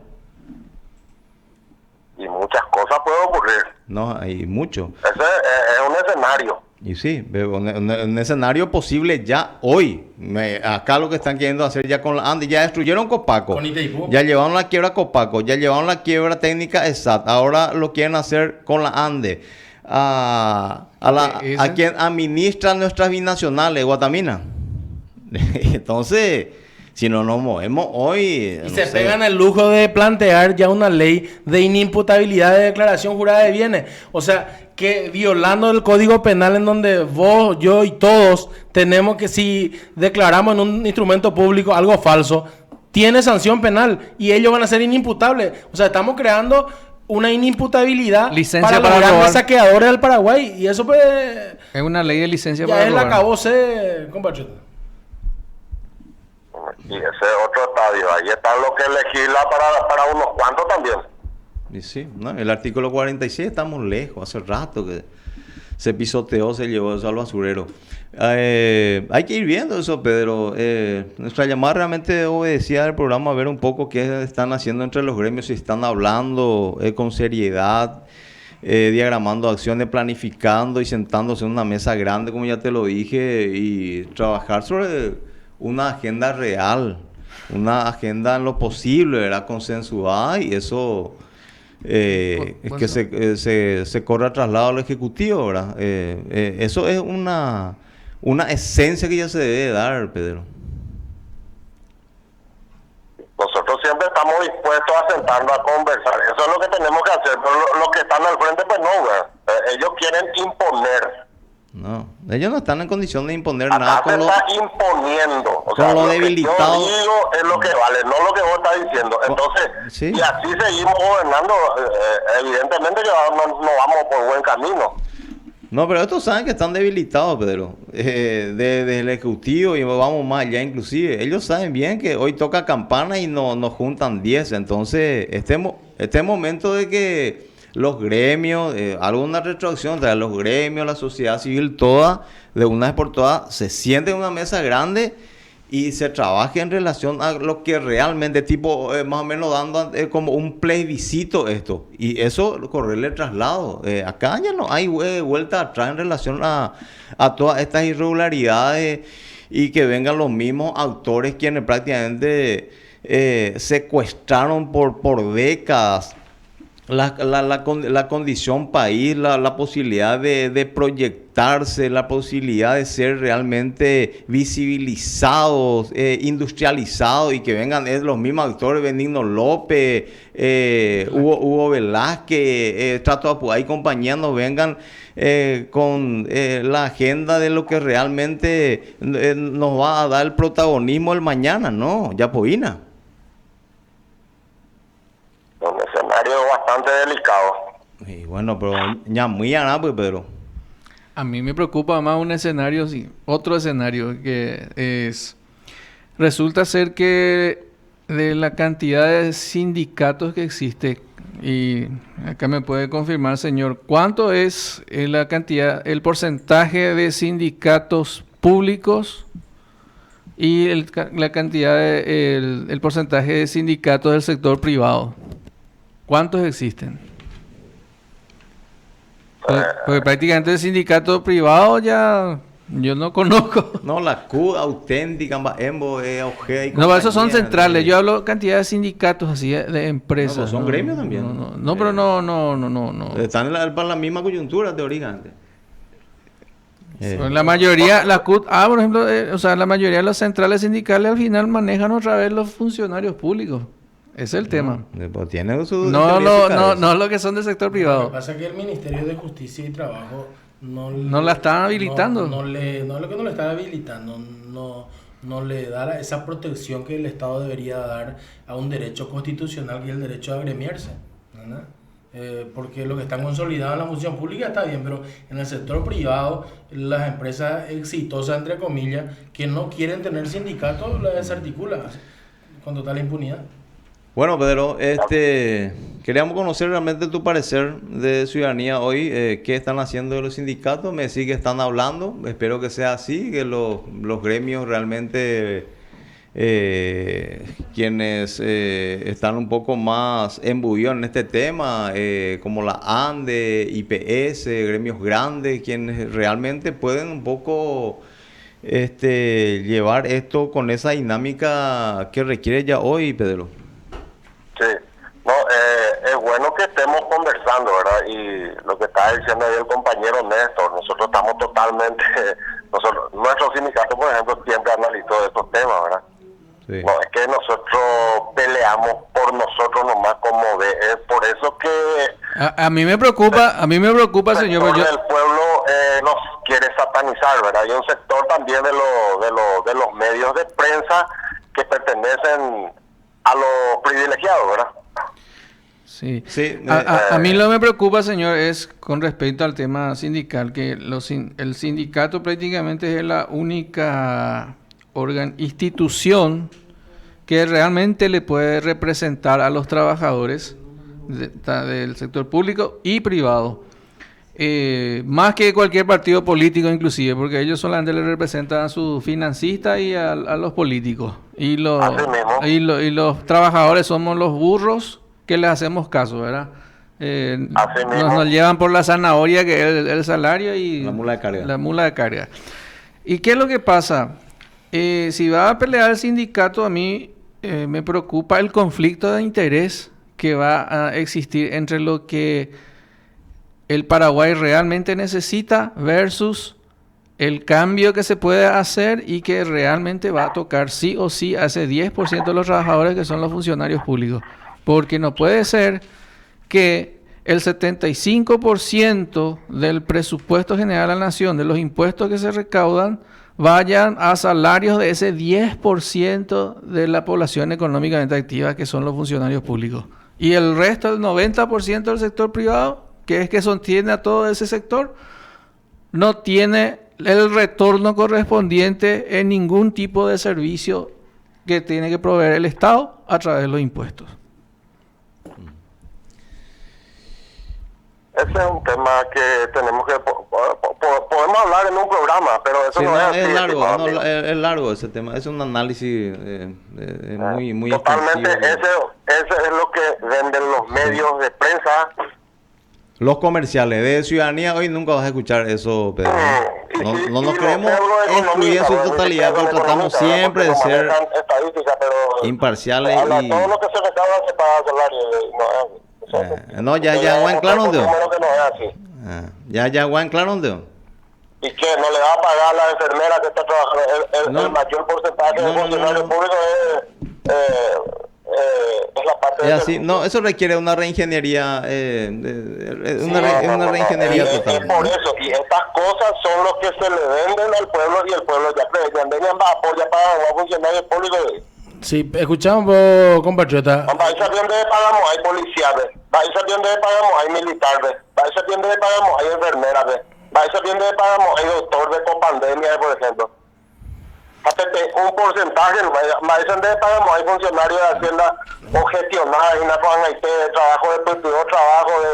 Y muchas cosas pueden ocurrir. No, hay mucho. Ese es un escenario. Y sí, un escenario posible ya hoy. Acá lo que están queriendo hacer ya con la ANDE, ya destruyeron Copaco. Con Itaipú. Ya llevaron la quiebra Copaco, ya llevaron la quiebra técnica ESAT. Ahora lo quieren hacer con la ANDE. A quien administra nuestras binacionales, Guatamina. Entonces, si no nos movemos hoy... Y se pegan el lujo de plantear ya una ley de inimputabilidad de declaración jurada de bienes. O sea, que violando el Código Penal, en donde vos, yo y todos tenemos que, si declaramos en un instrumento público algo falso, tiene sanción penal y ellos van a ser inimputables. O sea, estamos creando una inimputabilidad licencia para para los grandes robar. saqueadores del Paraguay. Y eso pues... Es una ley de licencia ya para es robar. la acabose, compatriota. Y ese es otro estadio nadie. Ahí está lo que legisla para unos cuantos también. Y sí, ¿no? El artículo 46 estamos lejos, hace rato que se pisoteó, se llevó eso al basurero. Hay que ir viendo eso, Pedro. Nuestra llamada realmente obedecía al programa a ver un poco qué están haciendo entre los gremios, si están hablando con seriedad, diagramando acciones, planificando y sentándose en una mesa grande, como ya te lo dije, y trabajar sobre una agenda real, una agenda en lo posible, ¿verdad? Consensuada, y eso que se corra traslado al Ejecutivo, ¿verdad? Eso es una esencia que ya se debe dar, Pedro. Nosotros siempre estamos dispuestos a sentarnos a conversar. Eso es lo que tenemos que hacer. Pero los que están al frente, pues no, ¿verdad? Ellos quieren imponer. No, ellos no están en condición de imponer Acá nada se está imponiendo. O sea, lo lo debilitado. que yo digo es lo que vale, no lo que vos estás diciendo. Entonces, sí. Y así seguimos gobernando, evidentemente que no vamos por buen camino. No, pero estos saben que están debilitados, Pedro, desde el Ejecutivo, y vamos más allá inclusive. Ellos saben bien que hoy toca campana y nos juntan 10. Entonces, este momento de que los gremios, alguna retroacción, entre los gremios, la sociedad civil, toda, de una vez por todas, se sienten en una mesa grande y se trabaje en relación a lo que realmente, tipo, más o menos dando como un plebiscito esto. Y eso, correrle traslado. Acá ya no hay vuelta atrás en relación a todas estas irregularidades, y que vengan los mismos autores quienes prácticamente secuestraron por décadas la condición país, la posibilidad de proyectarse, la posibilidad de ser realmente visibilizados, industrializados, y que vengan los mismos actores, Benigno López, Hugo Velázquez, Trato Apuay y compañía, nos vengan con la agenda de lo que realmente nos va a dar el protagonismo el mañana, ¿no? Yapoína. Un escenario bastante delicado. Y bueno, pero ya muy nada, pues, Pedro. A mí me preocupa más un escenario, sí, otro escenario que es... Resulta ser que de la cantidad de sindicatos que existe, y acá me puede confirmar, señor, ¿cuánto es la cantidad, el porcentaje de sindicatos públicos y la cantidad el porcentaje de sindicatos del sector privado? ¿Cuántos existen? Porque prácticamente el sindicato privado ya yo no conozco. No, la CUD auténtica, Embo, Ojeda y no, esos son compañía, centrales. Yo hablo cantidad de sindicatos así de empresas. No, pues son gremios también. No, pero no. Están para la misma coyuntura teóricamente. La mayoría, la CUT, por ejemplo, o sea, la mayoría de las centrales sindicales al final manejan otra vez los funcionarios públicos. Ese es el tema. Pues tiene su no lo que son del sector privado. Lo que pasa es que el Ministerio de Justicia y Trabajo no la están habilitando. No lo que no le está habilitando, no le da esa protección que el Estado debería dar a un derecho constitucional, que es el derecho a agremiarse, ¿verdad? Porque lo que está consolidado en la función pública está bien, pero en el sector privado, las empresas exitosas, entre comillas, que no quieren tener sindicatos, las desarticulan con total impunidad. Bueno, Pedro, queríamos conocer realmente tu parecer de ciudadanía hoy. ¿Qué están haciendo los sindicatos? Me decís que están hablando. Espero que sea así, que los gremios realmente, quienes están un poco más embuidos en este tema, como la ANDE, IPS, gremios grandes, quienes realmente pueden un poco llevar esto con esa dinámica que requiere ya hoy, Pedro. Sí, no, es bueno que estemos conversando, ¿verdad? Y lo que estaba diciendo ahí el compañero Néstor, nosotros estamos totalmente, nuestro sindicato, por ejemplo, siempre analizó estos temas, ¿verdad? Sí. No, es que nosotros peleamos por nosotros nomás como es por eso que... A mí me preocupa, señor. El pueblo nos quiere satanizar, ¿verdad? Hay un sector también de los medios de prensa que pertenecen a los privilegiados, ¿verdad? Sí. A mí lo que me preocupa, señor, es con respecto al tema sindical, que el sindicato prácticamente es la única institución que realmente le puede representar a los trabajadores del sector público y privado. Más que cualquier partido político inclusive, porque ellos solamente le representan a sus financistas y a los políticos. Y los trabajadores somos los burros que les hacemos caso, ¿verdad? Nos llevan por la zanahoria, que es el salario, y la mula de carga. La mula de carga. ¿Y qué es lo que pasa? Si va a pelear el sindicato, a mí me preocupa el conflicto de interés que va a existir entre lo que el Paraguay realmente necesita versus el cambio que se puede hacer y que realmente va a tocar sí o sí a ese 10% de los trabajadores que son los funcionarios públicos. Porque no puede ser que el 75% del presupuesto general de la nación, de los impuestos que se recaudan, vayan a salarios de ese 10% de la población económicamente activa, que son los funcionarios públicos. Y el resto, el 90% del sector privado, que es que sostiene a todo ese sector, no tiene el retorno correspondiente en ningún tipo de servicio que tiene que proveer el Estado a través de los impuestos. Ese es un tema que tenemos que... podemos hablar en un programa, pero eso Sí, no, no, es así. es largo, estimado amigo. es largo ese tema. Es un análisis muy Totalmente, extensivo. eso es lo que venden los medios de prensa. Los comerciales de ciudadanía, hoy nunca vas a escuchar eso, Pedro. No nos queremos excluir en su totalidad, pero tratamos siempre de ser imparciales y... Todo lo que se recauda se paga salario. No, ya, Juan, claro, ¿dónde? Ya, Juan, claro, ¿dónde? ¿Y qué? ¿No le va a pagar a la enfermera que está trabajando? El mayor porcentaje de funcionarios públicos es la parte de así. No, eso requiere una reingeniería, una reingeniería total. Y por eso, y estas cosas son los que se le venden al pueblo, y el pueblo ya apoya para los funcionarios públicos. Sí, escuchamos vos, compatriota. Vais sabiendo de pagamos, hay policías, vais sabiendo de pagamos, hay militares, vais sabiendo de pagamos, hay enfermeras, vais sabiendo de pagamos, hay doctor de copandemia, por ejemplo. Un porcentaje, vais sabiendo de pagamos, hay funcionarios de Hacienda o gestionadas, y una cosa de trabajo de trabajo de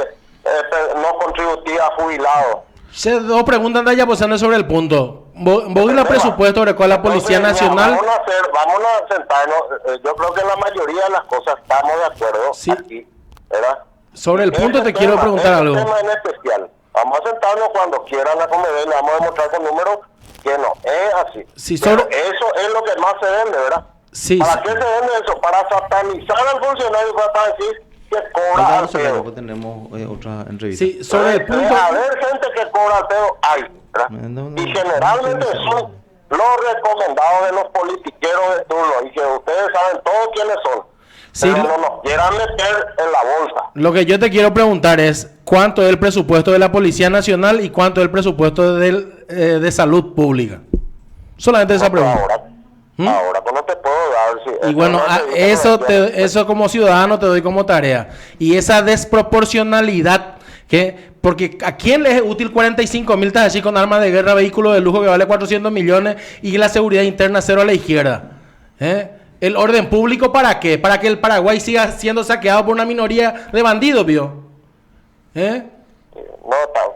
no contributiva, jubilados. Dos preguntas andan ya posando sobre el punto. ¿Vos y el presupuesto sobre cuál la Policía Nacional? Vamos a sentarnos. Yo creo que en la mayoría de las cosas estamos de acuerdo sí. Aquí, ¿verdad? Sobre el punto te quiero preguntar algo. Tema en especial. Vamos a sentarnos cuando quieran a comer y le vamos a demostrar con números que no es así. Sí, Pero eso es lo que más se vende, ¿verdad? Sí, ¿Para qué se vende eso? Para satanizar al funcionario, para decir que cobra al pedo. Tenemos otra entrevista. Sí, sobre el punto... A ver, gente que cobra al pedo, hay, ¿verdad? Y generalmente son los recomendados de los politiqueros de turno, y que ustedes saben todos quiénes son. Sí, pero no nos quieran meter en la bolsa. Lo que yo te quiero preguntar es cuánto es el presupuesto de la Policía Nacional y cuánto es el presupuesto de salud pública. Solamente esa pregunta. Ahora pues no te puedo dar. Y bueno, eso como ciudadano te doy como tarea. Y esa desproporcionalidad, porque ¿a quién le es útil 45.000 así con armas de guerra, vehículos de lujo que vale 400 millones y la seguridad interna cero a la izquierda? ¿El orden público para qué? ¿Para que el Paraguay siga siendo saqueado por una minoría de bandidos, vio? No,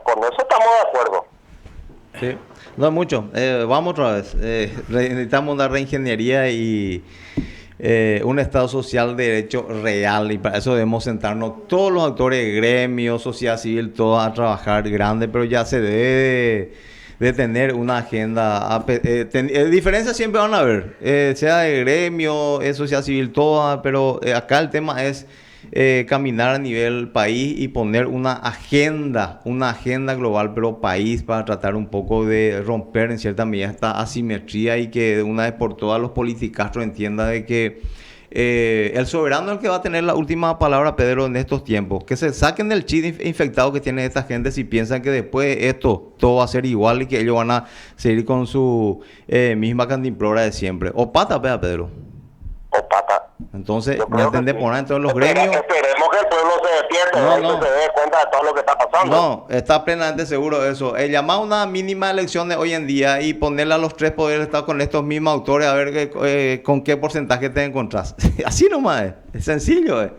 con eso estamos de acuerdo. Sí. No mucho. Vamos otra vez. Necesitamos una reingeniería y un Estado social de derecho real. Y para eso debemos sentarnos todos los actores, gremios, sociedad civil, todos a trabajar grande, pero ya se debe de tener una agenda. Diferencias siempre van a haber, sea de gremio, sociedad civil, toda, pero acá el tema es caminar a nivel país y poner una agenda global, pero país, para tratar un poco de romper en cierta medida esta asimetría y que de una vez por todas los politicastros entiendan de que el soberano es el que va a tener la última palabra, Pedro, en estos tiempos. Que se saquen del chip infectado que tiene esta gente si piensan que después de esto todo va a ser igual y que ellos van a seguir con su misma cantimplora de siempre. O pata, Pedro. O pata. Entonces, Yo ¿me creo que entendés? sí. Por ahí todos los gremios. Esperemos que el pueblo se despierte, No, que no. se dé cuenta de todo lo que está pasando. No, está plenamente seguro de eso. El llamar a una mínima elección de hoy en día y ponerle a los tres poderes del Estado con estos mismos autores a ver con qué porcentaje te encontrás. Así nomás es sencillo.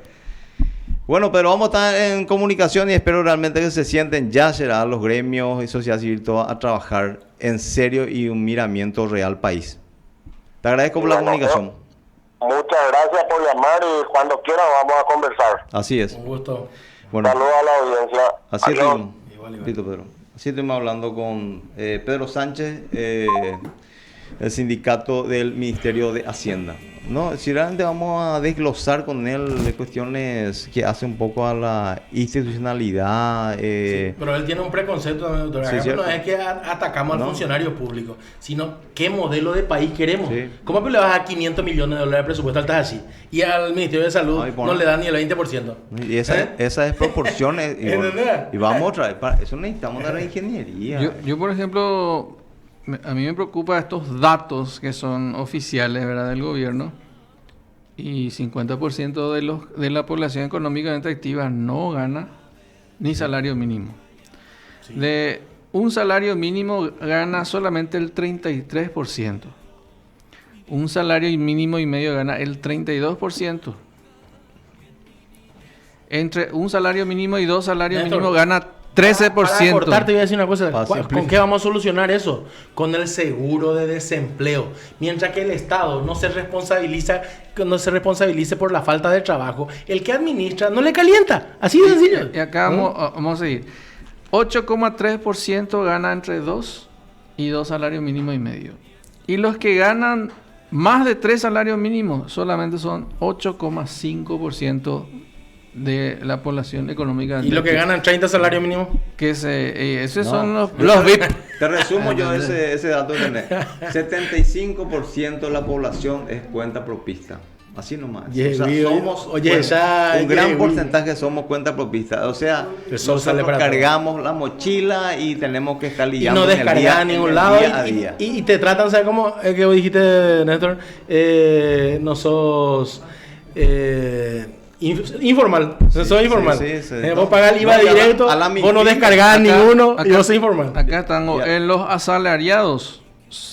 Bueno, pero vamos a estar en comunicación y espero realmente que se sienten ya será los gremios y sociedad civil todos a trabajar en serio y un miramiento real país. Te agradezco por la Bueno, comunicación. Muchas gracias por llamar y cuando quiera vamos a conversar. Así es. Un gusto. Bueno, Saludos a la audiencia. así Adiós. estuvimos. Listo, Pedro. Así estuvimos hablando con Pedro Sánchez, el sindicato del Ministerio de Hacienda. No, si realmente vamos a desglosar con él de cuestiones que hace un poco a la institucionalidad. Pero él tiene un preconcepto también, doctor. Sí, Acá cierto. no es que atacamos No. al funcionario público, sino qué modelo de país queremos. Sí. ¿Cómo le vas a dar 500 millones de dólares de presupuesto al TASI? Y al Ministerio de Salud Ay, no le dan ni el 20%. Y esa desproporción. Y, bueno, ¿Entendés? y vamos a traer. Para eso necesitamos una reingeniería. Yo, por ejemplo, a mí me preocupa estos datos que son oficiales, ¿verdad?, del gobierno. Y 50% de la población económicamente activa no gana ni salario mínimo. De un salario mínimo gana solamente el 33%. Un salario mínimo y medio gana el 32%. Entre un salario mínimo y dos salarios Néstor, mínimos gana Para 13%. cortar, te voy a decir una cosa. Para ¿Con simplificar. qué vamos a solucionar eso? Con el seguro de desempleo. Mientras que el Estado no se responsabilice por la falta de trabajo, el que administra no le calienta. Así de sencillo. Y acá vamos a seguir. 8,3% gana entre 2 y 2 salarios mínimos y medio. Y los que ganan más de 3 salarios mínimos solamente son 8,5% de la población económica. ¿Y lo que ganan 30 salarios mínimos? Que esos No. son los VIP. Te resumo yo ese dato que tenés. 75% de la población es cuenta propista. Así nomás. Oye, somos oye, ya, un gran oye, porcentaje somos cuenta propista. O sea, El sol sale nosotros para cargamos la mochila y tenemos que estar Y liando no en el descargar día- a ningún en el lado. día a día. Y te tratan, ¿sabes cómo? Que vos dijiste, Néstor, no sos informal. Sos informal. sí. Vos pagás el IVA No, directo, a la vos no MIPYME. descargás ninguno y vos sos informal. Acá están Ya. en los asalariados.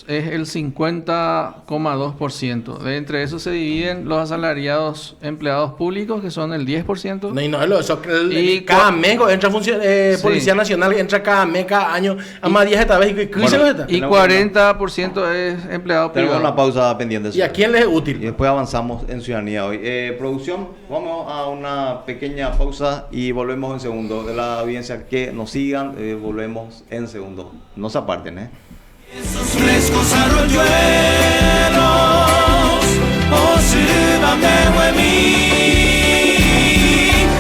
Es el 50,2%. De entre esos se dividen los asalariados empleados públicos, que son el 10%. No, eso, Y cada cua- mes entra Sí. Policía Nacional, entra cada mes, cada año, a más 10 esta vez. ¿Qué Bueno, hizo esta? Y 40% es empleado Tenemos privado. una pausa pendiente. ¿Y a quién les es Y útil? después avanzamos en ciudadanía hoy. Producción, vamos a una pequeña pausa y volvemos en segundo. De la audiencia que nos sigan, volvemos en segundo. No se aparten, Esos frescos arroyuelos, oh sírvame mí,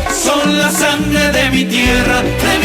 son la sangre de mi tierra, de mi